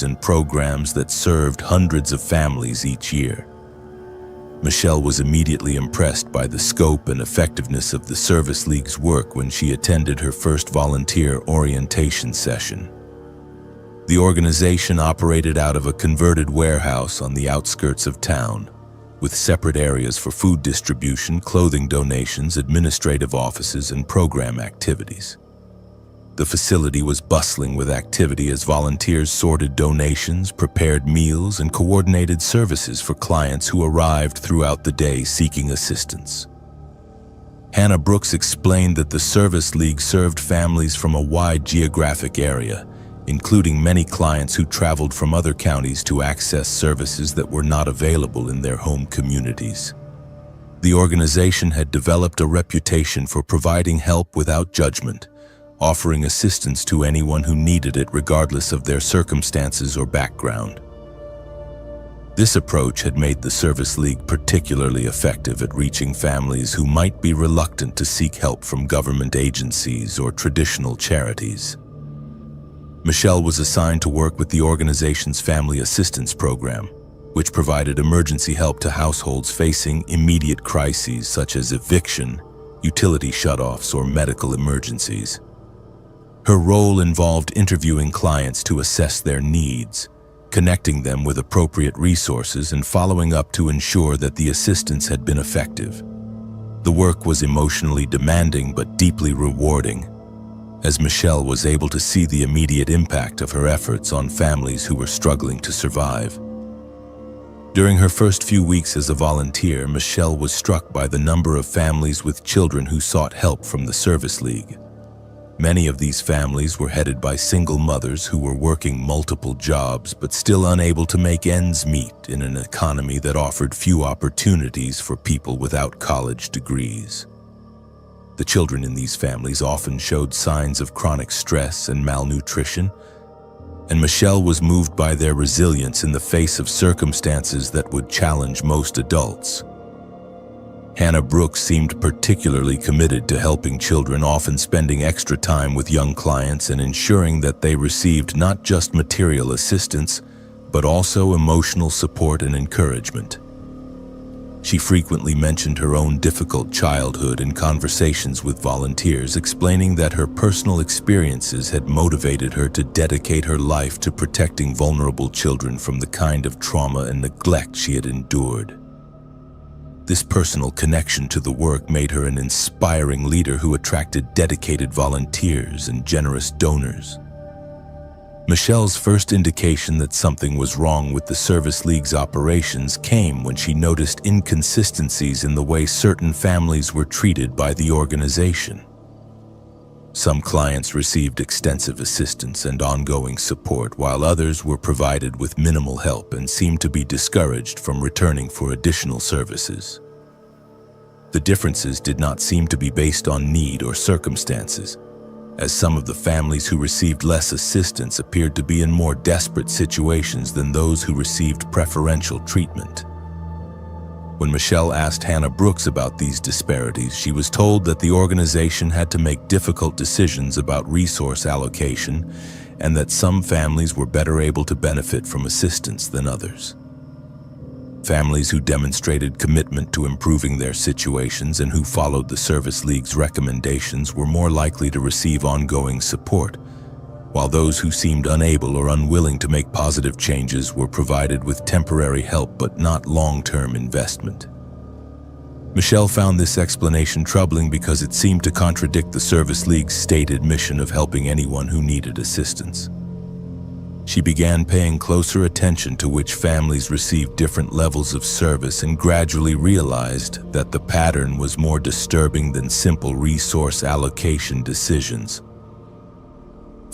in programs that served hundreds of families each year. Michelle was immediately impressed by the scope and effectiveness of the Service League's work when she attended her first volunteer orientation session. The organization operated out of a converted warehouse on the outskirts of town, with separate areas for food distribution, clothing donations, administrative offices, and program activities. The facility was bustling with activity as volunteers sorted donations, prepared meals, and coordinated services for clients who arrived throughout the day seeking assistance. Hannah Brooks explained that the Service League served families from a wide geographic area, including many clients who traveled from other counties to access services that were not available in their home communities. The organization had developed a reputation for providing help without judgment, offering assistance to anyone who needed it regardless of their circumstances or background. This approach had made the Service League particularly effective at reaching families who might be reluctant to seek help from government agencies or traditional charities. Michelle was assigned to work with the organization's Family Assistance Program, which provided emergency help to households facing immediate crises such as eviction, utility shutoffs, or medical emergencies. Her role involved interviewing clients to assess their needs, connecting them with appropriate resources, and following up to ensure that the assistance had been effective. The work was emotionally demanding but deeply rewarding, as Michelle was able to see the immediate impact of her efforts on families who were struggling to survive. During her first few weeks as a volunteer, Michelle was struck by the number of families with children who sought help from the Service League. Many of these families were headed by single mothers who were working multiple jobs but still unable to make ends meet in an economy that offered few opportunities for people without college degrees. The children in these families often showed signs of chronic stress and malnutrition, and Michelle was moved by their resilience in the face of circumstances that would challenge most adults. Hannah Brooks seemed particularly committed to helping children, often spending extra time with young clients and ensuring that they received not just material assistance, but also emotional support and encouragement. She frequently mentioned her own difficult childhood in conversations with volunteers, explaining that her personal experiences had motivated her to dedicate her life to protecting vulnerable children from the kind of trauma and neglect she had endured. This personal connection to the work made her an inspiring leader who attracted dedicated volunteers and generous donors. Michelle's first indication that something was wrong with the Service League's operations came when she noticed inconsistencies in the way certain families were treated by the organization. Some clients received extensive assistance and ongoing support, while others were provided with minimal help and seemed to be discouraged from returning for additional services. The differences did not seem to be based on need or circumstances, as some of the families who received less assistance appeared to be in more desperate situations than those who received preferential treatment. When Michelle asked Hannah Brooks about these disparities, she was told that the organization had to make difficult decisions about resource allocation and that some families were better able to benefit from assistance than others. Families who demonstrated commitment to improving their situations and who followed the Service League's recommendations were more likely to receive ongoing support, while those who seemed unable or unwilling to make positive changes were provided with temporary help but not long-term investment. Michelle found this explanation troubling because it seemed to contradict the Service League's stated mission of helping anyone who needed assistance. She began paying closer attention to which families received different levels of service and gradually realized that the pattern was more disturbing than simple resource allocation decisions.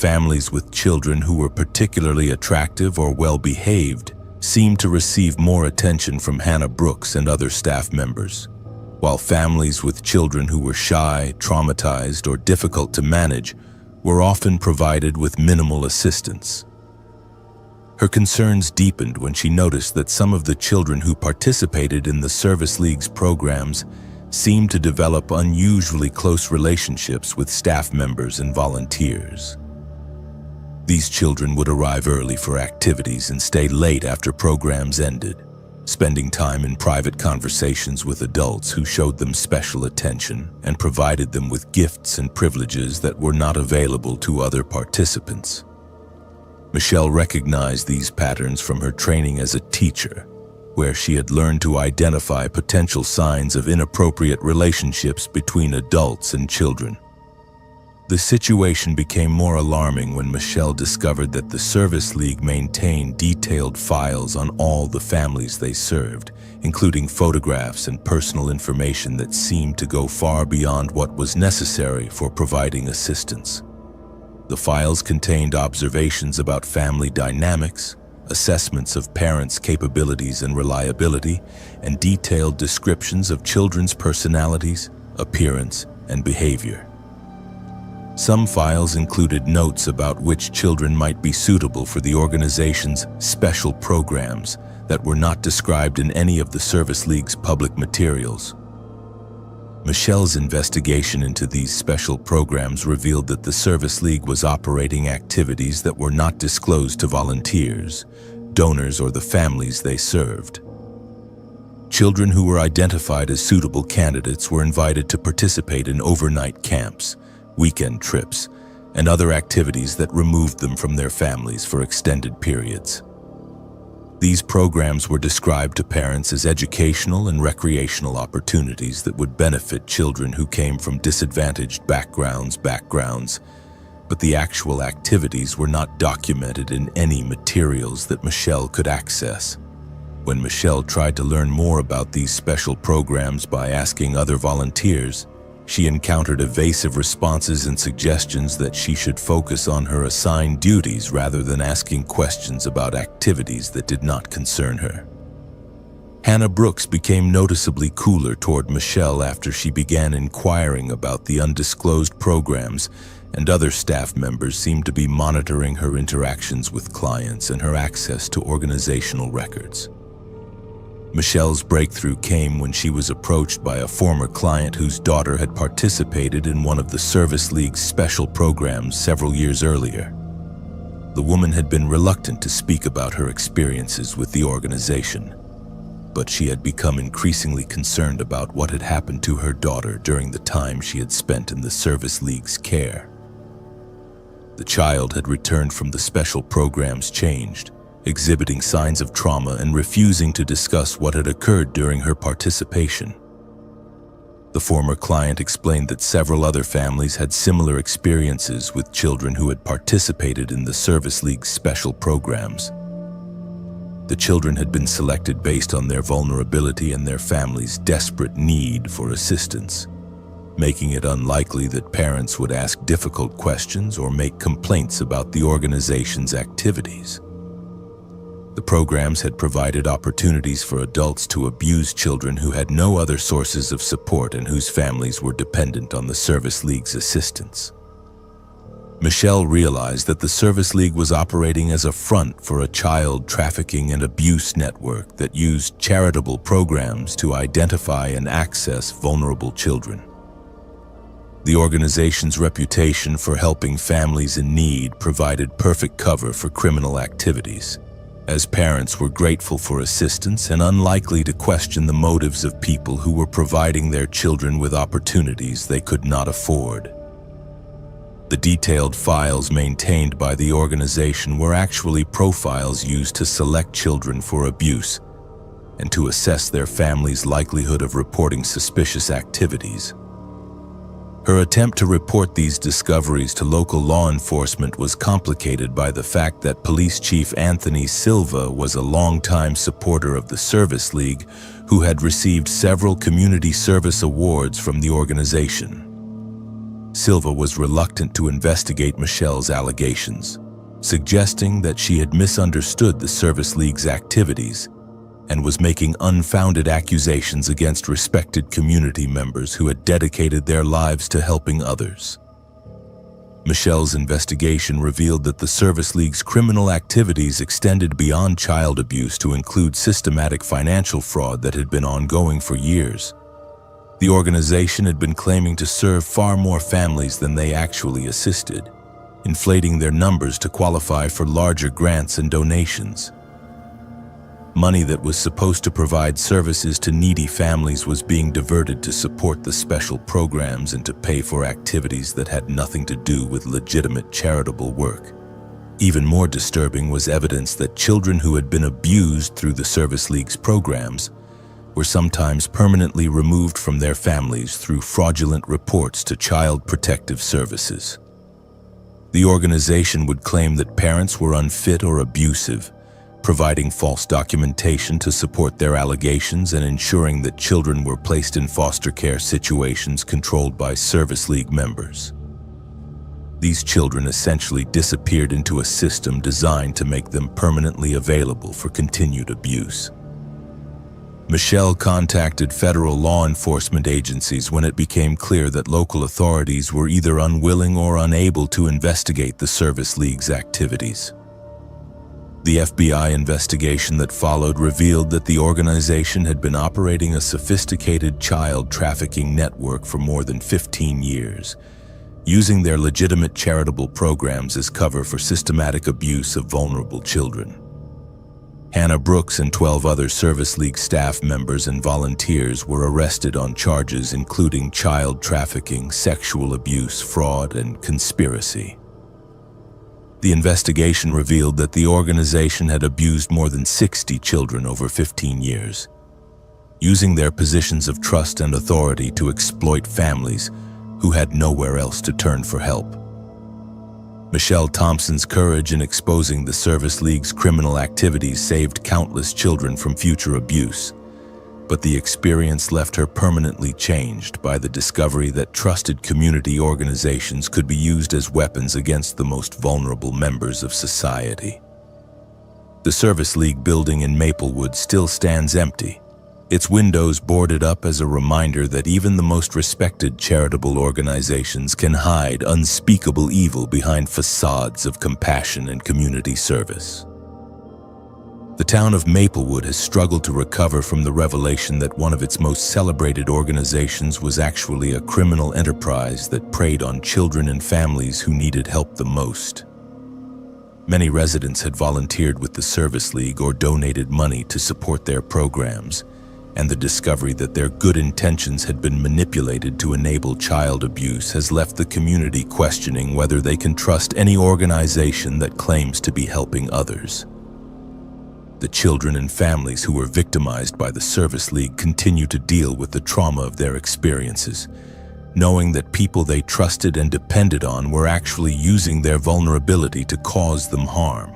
Families with children who were particularly attractive or well-behaved seemed to receive more attention from Hannah Brooks and other staff members, while families with children who were shy, traumatized, or difficult to manage were often provided with minimal assistance. Her concerns deepened when she noticed that some of the children who participated in the Service League's programs seemed to develop unusually close relationships with staff members and volunteers. These children would arrive early for activities and stay late after programs ended, spending time in private conversations with adults who showed them special attention and provided them with gifts and privileges that were not available to other participants. Michelle recognized these patterns from her training as a teacher, where she had learned to identify potential signs of inappropriate relationships between adults and children. The situation became more alarming when Michelle discovered that the Service League maintained detailed files on all the families they served, including photographs and personal information that seemed to go far beyond what was necessary for providing assistance. The files contained observations about family dynamics, assessments of parents' capabilities and reliability, and detailed descriptions of children's personalities, appearance, and behavior. Some files included notes about which children might be suitable for the organization's special programs that were not described in any of the Service League's public materials. Michelle's investigation into these special programs revealed that the Service League was operating activities that were not disclosed to volunteers, donors, or the families they served. Children who were identified as suitable candidates were invited to participate in overnight camps, weekend trips, and other activities that removed them from their families for extended periods. These programs were described to parents as educational and recreational opportunities that would benefit children who came from disadvantaged backgrounds, but the actual activities were not documented in any materials that Michelle could access. When Michelle tried to learn more about these special programs by asking other volunteers, she encountered evasive responses and suggestions that she should focus on her assigned duties rather than asking questions about activities that did not concern her. Hannah Brooks became noticeably cooler toward Michelle after she began inquiring about the undisclosed programs, and other staff members seemed to be monitoring her interactions with clients and her access to organizational records. Michelle's breakthrough came when she was approached by a former client whose daughter had participated in one of the Service League's special programs several years earlier. The woman had been reluctant to speak about her experiences with the organization, but she had become increasingly concerned about what had happened to her daughter during the time she had spent in the Service League's care. The child had returned from the special program's changed, exhibiting signs of trauma and refusing to discuss what had occurred during her participation. The former client explained that several other families had similar experiences with children who had participated in the Service League's special programs. The children had been selected based on their vulnerability and their family's desperate need for assistance, making it unlikely that parents would ask difficult questions or make complaints about the organization's activities. The programs had provided opportunities for adults to abuse children who had no other sources of support and whose families were dependent on the Service League's assistance. Michelle realized that the Service League was operating as a front for a child trafficking and abuse network that used charitable programs to identify and access vulnerable children. The organization's reputation for helping families in need provided perfect cover for criminal activities, as parents were grateful for assistance and unlikely to question the motives of people who were providing their children with opportunities they could not afford. The detailed files maintained by the organization were actually profiles used to select children for abuse and to assess their families' likelihood of reporting suspicious activities. Her attempt to report these discoveries to local law enforcement was complicated by the fact that Police Chief Anthony Silva was a longtime supporter of the Service League who had received several community service awards from the organization. Silva was reluctant to investigate Michelle's allegations, suggesting that she had misunderstood the Service League's activities and was making unfounded accusations against respected community members who had dedicated their lives to helping others. Michelle's investigation revealed that the Service League's criminal activities extended beyond child abuse to include systematic financial fraud that had been ongoing for years. The organization had been claiming to serve far more families than they actually assisted, inflating their numbers to qualify for larger grants and donations. Money that was supposed to provide services to needy families was being diverted to support the special programs and to pay for activities that had nothing to do with legitimate charitable work. Even more disturbing was evidence that children who had been abused through the Service League's programs were sometimes permanently removed from their families through fraudulent reports to Child Protective Services. The organization would claim that parents were unfit or abusive, providing false documentation to support their allegations and ensuring that children were placed in foster care situations controlled by Service League members. These children essentially disappeared into a system designed to make them permanently available for continued abuse. Michelle contacted federal law enforcement agencies when it became clear that local authorities were either unwilling or unable to investigate the Service League's activities. The FBI investigation that followed revealed that the organization had been operating a sophisticated child trafficking network for more than 15 years, using their legitimate charitable programs as cover for systematic abuse of vulnerable children. Hannah Brooks and 12 other Service League staff members and volunteers were arrested on charges including child trafficking, sexual abuse, fraud, and conspiracy. The investigation revealed that the organization had abused more than 60 children over 15 years, using their positions of trust and authority to exploit families who had nowhere else to turn for help. Michelle Thompson's courage in exposing the Service League's criminal activities saved countless children from future abuse, but the experience left her permanently changed by the discovery that trusted community organizations could be used as weapons against the most vulnerable members of society. The Service League building in Maplewood still stands empty, its windows boarded up as a reminder that even the most respected charitable organizations can hide unspeakable evil behind facades of compassion and community service. The town of Maplewood has struggled to recover from the revelation that one of its most celebrated organizations was actually a criminal enterprise that preyed on children and families who needed help the most. Many residents had volunteered with the Service League or donated money to support their programs, and the discovery that their good intentions had been manipulated to enable child abuse has left the community questioning whether they can trust any organization that claims to be helping others. The children and families who were victimized by the Service League continue to deal with the trauma of their experiences, knowing that people they trusted and depended on were actually using their vulnerability to cause them harm.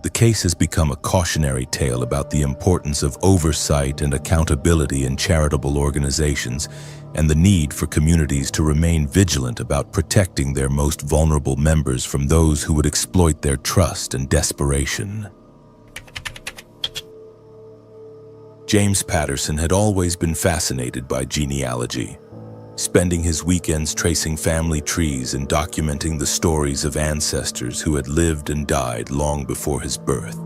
The case has become a cautionary tale about the importance of oversight and accountability in charitable organizations and the need for communities to remain vigilant about protecting their most vulnerable members from those who would exploit their trust and desperation. James Patterson had always been fascinated by genealogy, spending his weekends tracing family trees and documenting the stories of ancestors who had lived and died long before his birth.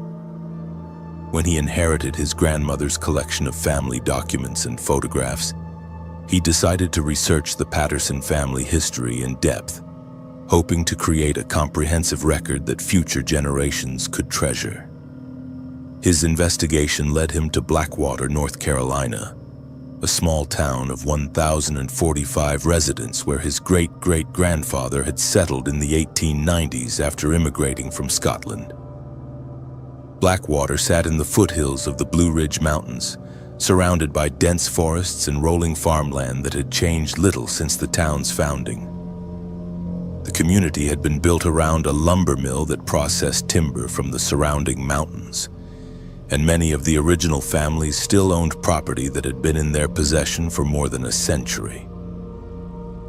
When he inherited his grandmother's collection of family documents and photographs, he decided to research the Patterson family history in depth, hoping to create a comprehensive record that future generations could treasure. His investigation led him to Blackwater, North Carolina, a small town of 1,045 residents where his great-great-grandfather had settled in the 1890s after immigrating from Scotland. Blackwater sat in the foothills of the Blue Ridge Mountains, surrounded by dense forests and rolling farmland that had changed little since the town's founding. The community had been built around a lumber mill that processed timber from the surrounding mountains, and many of the original families still owned property that had been in their possession for more than a century.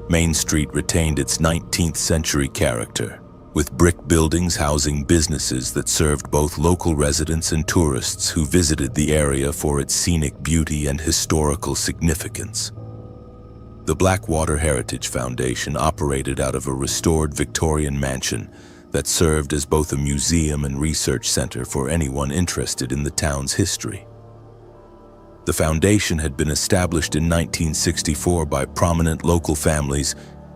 Main Street retained its 19th century character, with brick buildings housing businesses that served both local residents and tourists who visited the area for its scenic beauty and historical significance. The Blackwater Heritage Foundation operated out of a restored Victorian mansion that served as both a museum and research center for anyone interested in the town's history. The foundation had been established in 1964 by prominent local families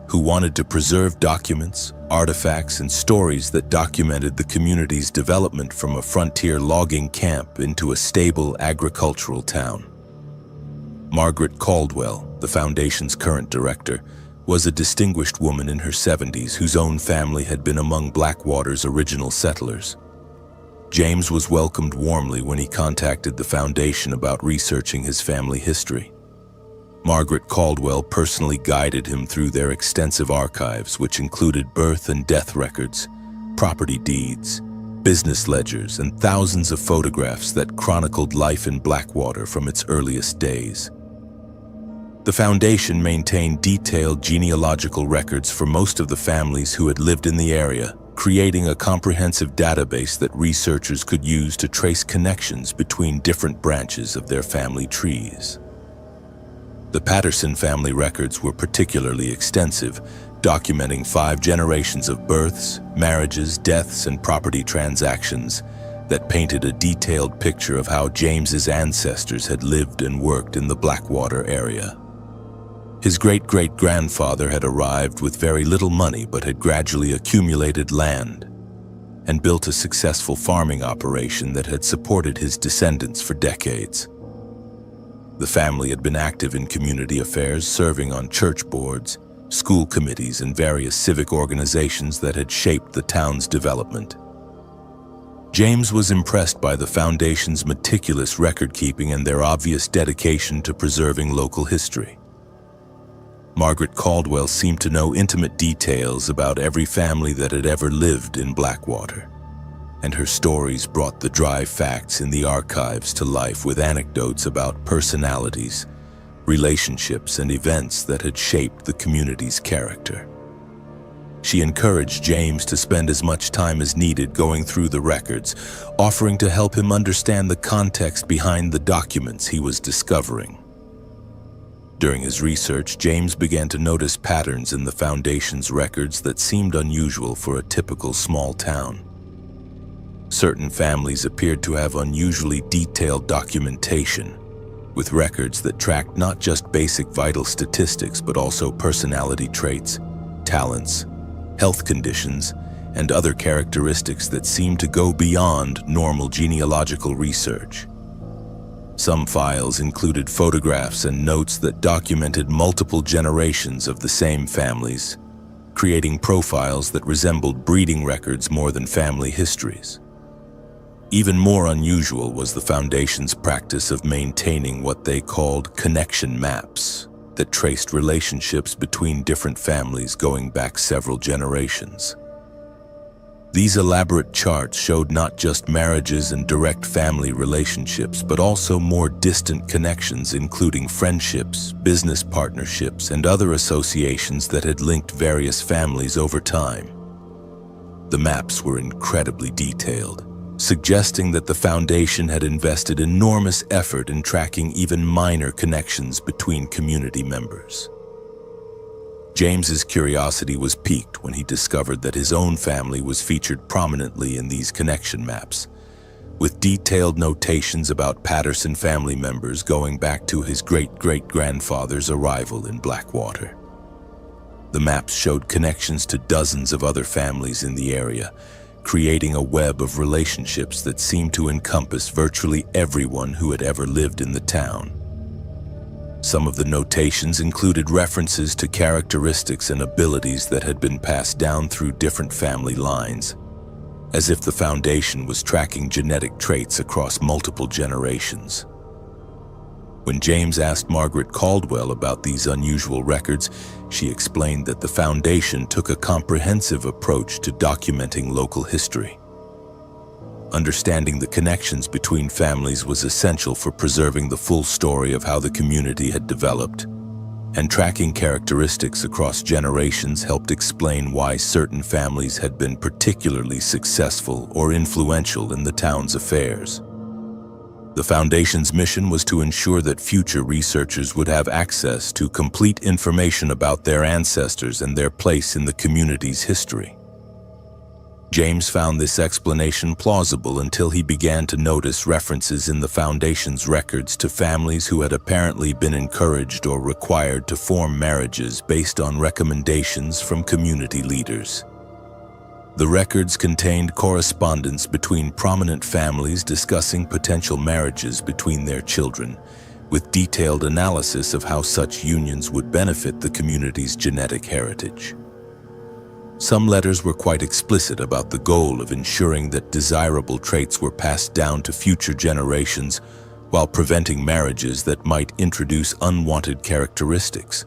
who wanted to preserve documents, artifacts, and stories that documented the community's development from a frontier logging camp into a stable agricultural town. Margaret Caldwell, the Foundation's current director, was a distinguished woman in her 70s whose own family had been among Blackwater's original settlers. James was welcomed warmly when he contacted the Foundation about researching his family history. Margaret Caldwell personally guided him through their extensive archives, which included birth and death records, property deeds, business ledgers, and thousands of photographs that chronicled life in Blackwater from its earliest days. The Foundation maintained detailed genealogical records for most of the families who had lived in the area, creating a comprehensive database that researchers could use to trace connections between different branches of their family trees. The Patterson family records were particularly extensive, documenting 5 generations of births, marriages, deaths, and property transactions that painted a detailed picture of how James's ancestors had lived and worked in the Blackwater area. His great-great-grandfather had arrived with very little money but had gradually accumulated land and built a successful farming operation that had supported his descendants for decades. The family had been active in community affairs, serving on church boards, school committees, and various civic organizations that had shaped the town's development. James was impressed by the Foundation's meticulous record-keeping and their obvious dedication to preserving local history. Margaret Caldwell seemed to know intimate details about every family that had ever lived in Blackwater, and her stories brought the dry facts in the archives to life with anecdotes about personalities, relationships, and events that had shaped the community's character. She encouraged James to spend as much time as needed going through the records, offering to help him understand the context behind the documents he was discovering. During his research, James began to notice patterns in the Foundation's records that seemed unusual for a typical small town. Certain families appeared to have unusually detailed documentation, with records that tracked not just basic vital statistics but also personality traits, talents, health conditions, and other characteristics that seemed to go beyond normal genealogical research. Some files included photographs and notes that documented multiple generations of the same families, creating profiles that resembled breeding records more than family histories. Even more unusual was the Foundation's practice of maintaining what they called connection maps that traced relationships between different families going back several generations. These elaborate charts showed not just marriages and direct family relationships, but also more distant connections, including friendships, business partnerships, and other associations that had linked various families over time. The maps were incredibly detailed, suggesting that the Foundation had invested enormous effort in tracking even minor connections between community members. James's curiosity was piqued when he discovered that his own family was featured prominently in these connection maps, with detailed notations about Patterson family members going back to his great-great-grandfather's arrival in Blackwater. The maps showed connections to dozens of other families in the area, creating a web of relationships that seemed to encompass virtually everyone who had ever lived in the town. Some of the notations included references to characteristics and abilities that had been passed down through different family lines, as if the Foundation was tracking genetic traits across multiple generations. When James asked Margaret Caldwell about these unusual records, she explained that the Foundation took a comprehensive approach to documenting local history. Understanding the connections between families was essential for preserving the full story of how the community had developed, and tracking characteristics across generations helped explain why certain families had been particularly successful or influential in the town's affairs. The Foundation's mission was to ensure that future researchers would have access to complete information about their ancestors and their place in the community's history. James found this explanation plausible until he began to notice references in the Foundation's records to families who had apparently been encouraged or required to form marriages based on recommendations from community leaders. The records contained correspondence between prominent families discussing potential marriages between their children, with detailed analysis of how such unions would benefit the community's genetic heritage. Some letters were quite explicit about the goal of ensuring that desirable traits were passed down to future generations while preventing marriages that might introduce unwanted characteristics.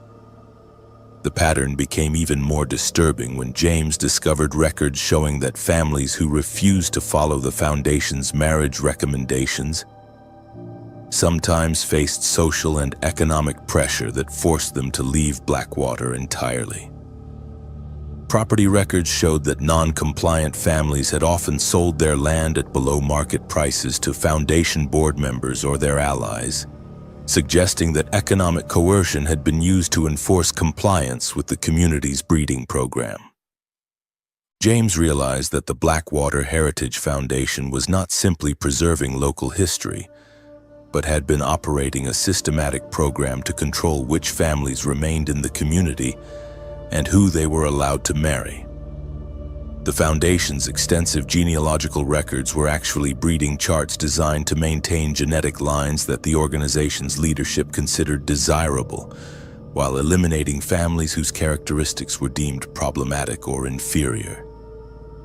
The pattern became even more disturbing when James discovered records showing that families who refused to follow the Foundation's marriage recommendations sometimes faced social and economic pressure that forced them to leave Blackwater entirely. Property records showed that non-compliant families had often sold their land at below-market prices to Foundation board members or their allies, suggesting that economic coercion had been used to enforce compliance with the community's breeding program. James realized that the Blackwater Heritage Foundation was not simply preserving local history, but had been operating a systematic program to control which families remained in the community and who they were allowed to marry. The Foundation's extensive genealogical records were actually breeding charts designed to maintain genetic lines that the organization's leadership considered desirable, while eliminating families whose characteristics were deemed problematic or inferior.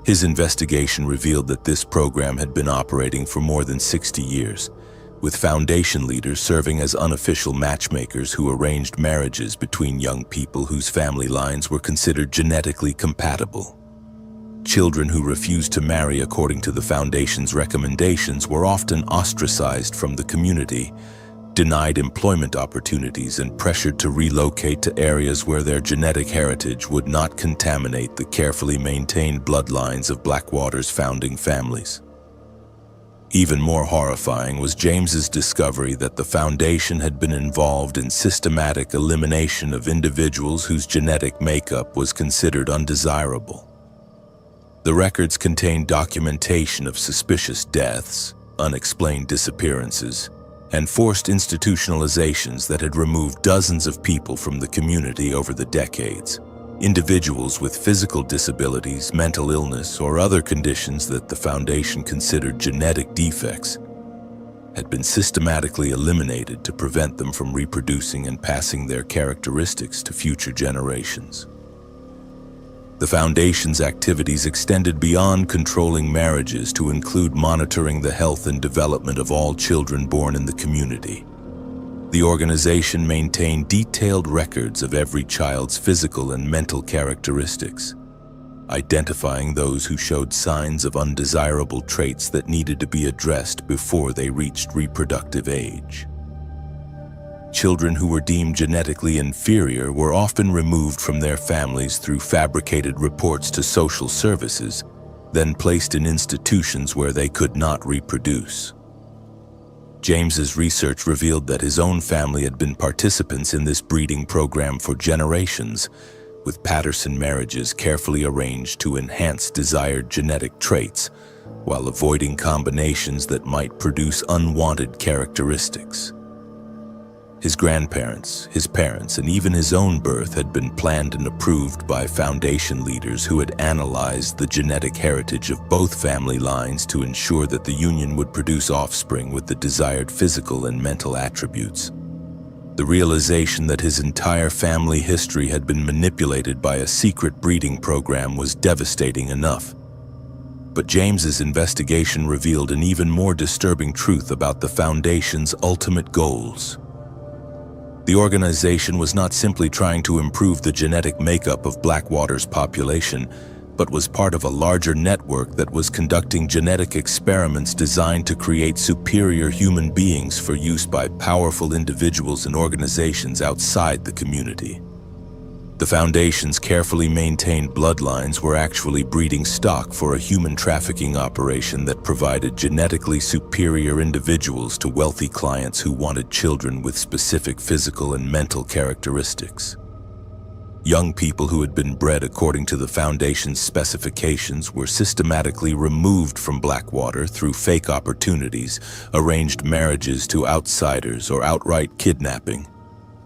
His investigation revealed that this program had been operating for more than 60 years, with Foundation leaders serving as unofficial matchmakers who arranged marriages between young people whose family lines were considered genetically compatible. Children who refused to marry according to the Foundation's recommendations were often ostracized from the community, denied employment opportunities, and pressured to relocate to areas where their genetic heritage would not contaminate the carefully maintained bloodlines of Blackwater's founding families. Even more horrifying was James's discovery that the Foundation had been involved in systematic elimination of individuals whose genetic makeup was considered undesirable. The records contained documentation of suspicious deaths, unexplained disappearances, and forced institutionalizations that had removed dozens of people from the community over the decades. Individuals with physical disabilities, mental illness, or other conditions that the Foundation considered genetic defects had been systematically eliminated to prevent them from reproducing and passing their characteristics to future generations. The Foundation's activities extended beyond controlling marriages to include monitoring the health and development of all children born in the community. The organization maintained detailed records of every child's physical and mental characteristics, identifying those who showed signs of undesirable traits that needed to be addressed before they reached reproductive age. Children who were deemed genetically inferior were often removed from their families through fabricated reports to social services, then placed in institutions where they could not reproduce. James's research revealed that his own family had been participants in this breeding program for generations, with Patterson marriages carefully arranged to enhance desired genetic traits while avoiding combinations that might produce unwanted characteristics. His grandparents, his parents, and even his own birth had been planned and approved by Foundation leaders who had analyzed the genetic heritage of both family lines to ensure that the union would produce offspring with the desired physical and mental attributes. The realization that his entire family history had been manipulated by a secret breeding program was devastating enough. But James's investigation revealed an even more disturbing truth about the Foundation's ultimate goals. The organization was not simply trying to improve the genetic makeup of Blackwater's population, but was part of a larger network that was conducting genetic experiments designed to create superior human beings for use by powerful individuals and organizations outside the community. The Foundation's carefully maintained bloodlines were actually breeding stock for a human trafficking operation that provided genetically superior individuals to wealthy clients who wanted children with specific physical and mental characteristics. Young people who had been bred according to the Foundation's specifications were systematically removed from Blackwater through fake opportunities, arranged marriages to outsiders, or outright kidnapping,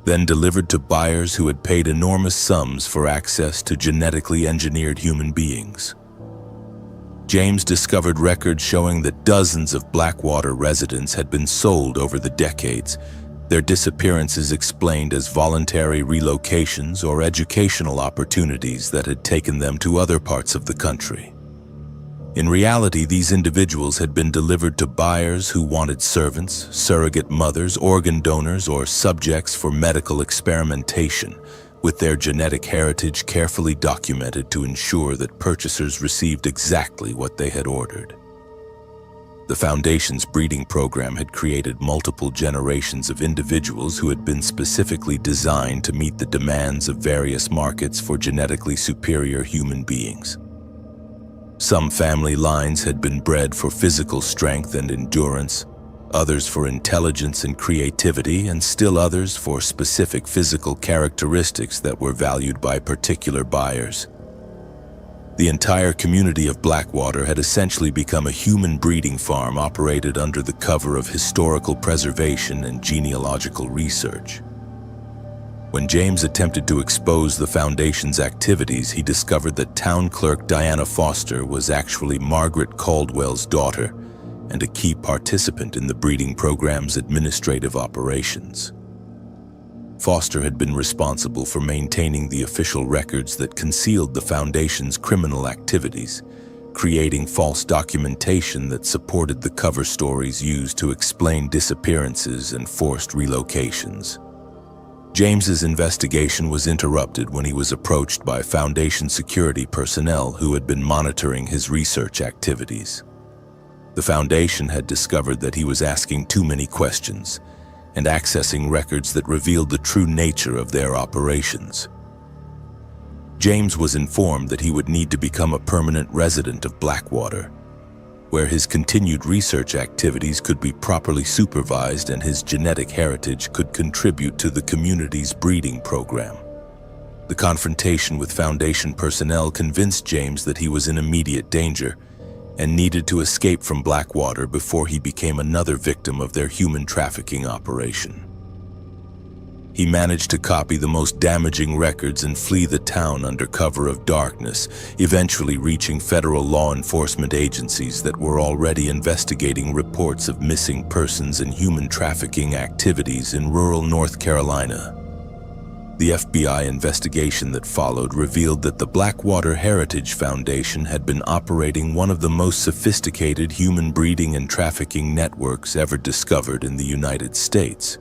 then delivered to buyers who had paid enormous sums for access to genetically engineered human beings. James discovered records showing that dozens of Blackwater residents had been sold over the decades, their disappearances explained as voluntary relocations or educational opportunities that had taken them to other parts of the country. In reality, these individuals had been delivered to buyers who wanted servants, surrogate mothers, organ donors, or subjects for medical experimentation, with their genetic heritage carefully documented to ensure that purchasers received exactly what they had ordered. The Foundation's breeding program had created multiple generations of individuals who had been specifically designed to meet the demands of various markets for genetically superior human beings. Some family lines had been bred for physical strength and endurance, others for intelligence and creativity, and still others for specific physical characteristics that were valued by particular buyers. The entire community of Blackwater had essentially become a human breeding farm operated under the cover of historical preservation and genealogical research. When James attempted to expose the Foundation's activities, he discovered that town clerk Diana Foster was actually Margaret Caldwell's daughter and a key participant in the breeding program's administrative operations. Foster had been responsible for maintaining the official records that concealed the Foundation's criminal activities, creating false documentation that supported the cover stories used to explain disappearances and forced relocations. James's investigation was interrupted when he was approached by Foundation security personnel who had been monitoring his research activities. The Foundation had discovered that he was asking too many questions and accessing records that revealed the true nature of their operations. James was informed that he would need to become a permanent resident of Blackwater, where his continued research activities could be properly supervised and his genetic heritage could contribute to the community's breeding program. The confrontation with Foundation personnel convinced James that he was in immediate danger and needed to escape from Blackwater before he became another victim of their human trafficking operation. He managed to copy the most damaging records and flee the town under cover of darkness, eventually reaching federal law enforcement agencies that were already investigating reports of missing persons and human trafficking activities in rural North Carolina. The FBI investigation that followed revealed that the Blackwater Heritage Foundation had been operating one of the most sophisticated human breeding and trafficking networks ever discovered in the United States.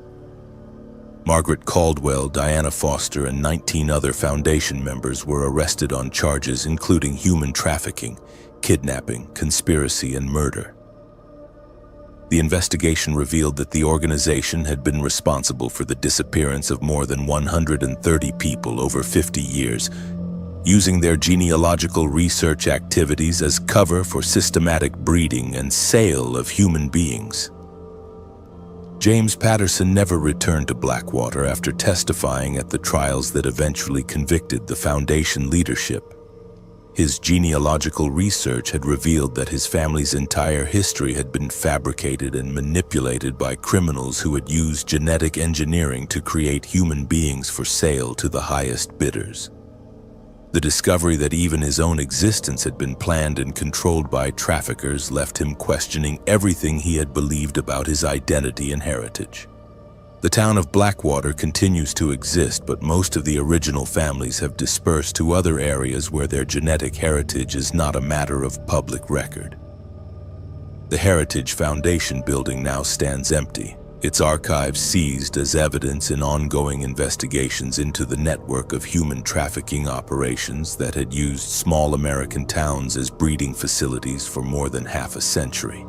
Margaret Caldwell, Diana Foster, and 19 other Foundation members were arrested on charges including human trafficking, kidnapping, conspiracy, and murder. The investigation revealed that the organization had been responsible for the disappearance of more than 130 people over 50 years, using their genealogical research activities as cover for systematic breeding and sale of human beings. James Patterson never returned to Blackwater after testifying at the trials that eventually convicted the Foundation leadership. His genealogical research had revealed that his family's entire history had been fabricated and manipulated by criminals who had used genetic engineering to create human beings for sale to the highest bidders. The discovery that even his own existence had been planned and controlled by traffickers left him questioning everything he had believed about his identity and heritage. The town of Blackwater continues to exist, but most of the original families have dispersed to other areas where their genetic heritage is not a matter of public record. The Heritage Foundation building now stands empty, its archives seized as evidence in ongoing investigations into the network of human trafficking operations that had used small American towns as breeding facilities for more than half a century.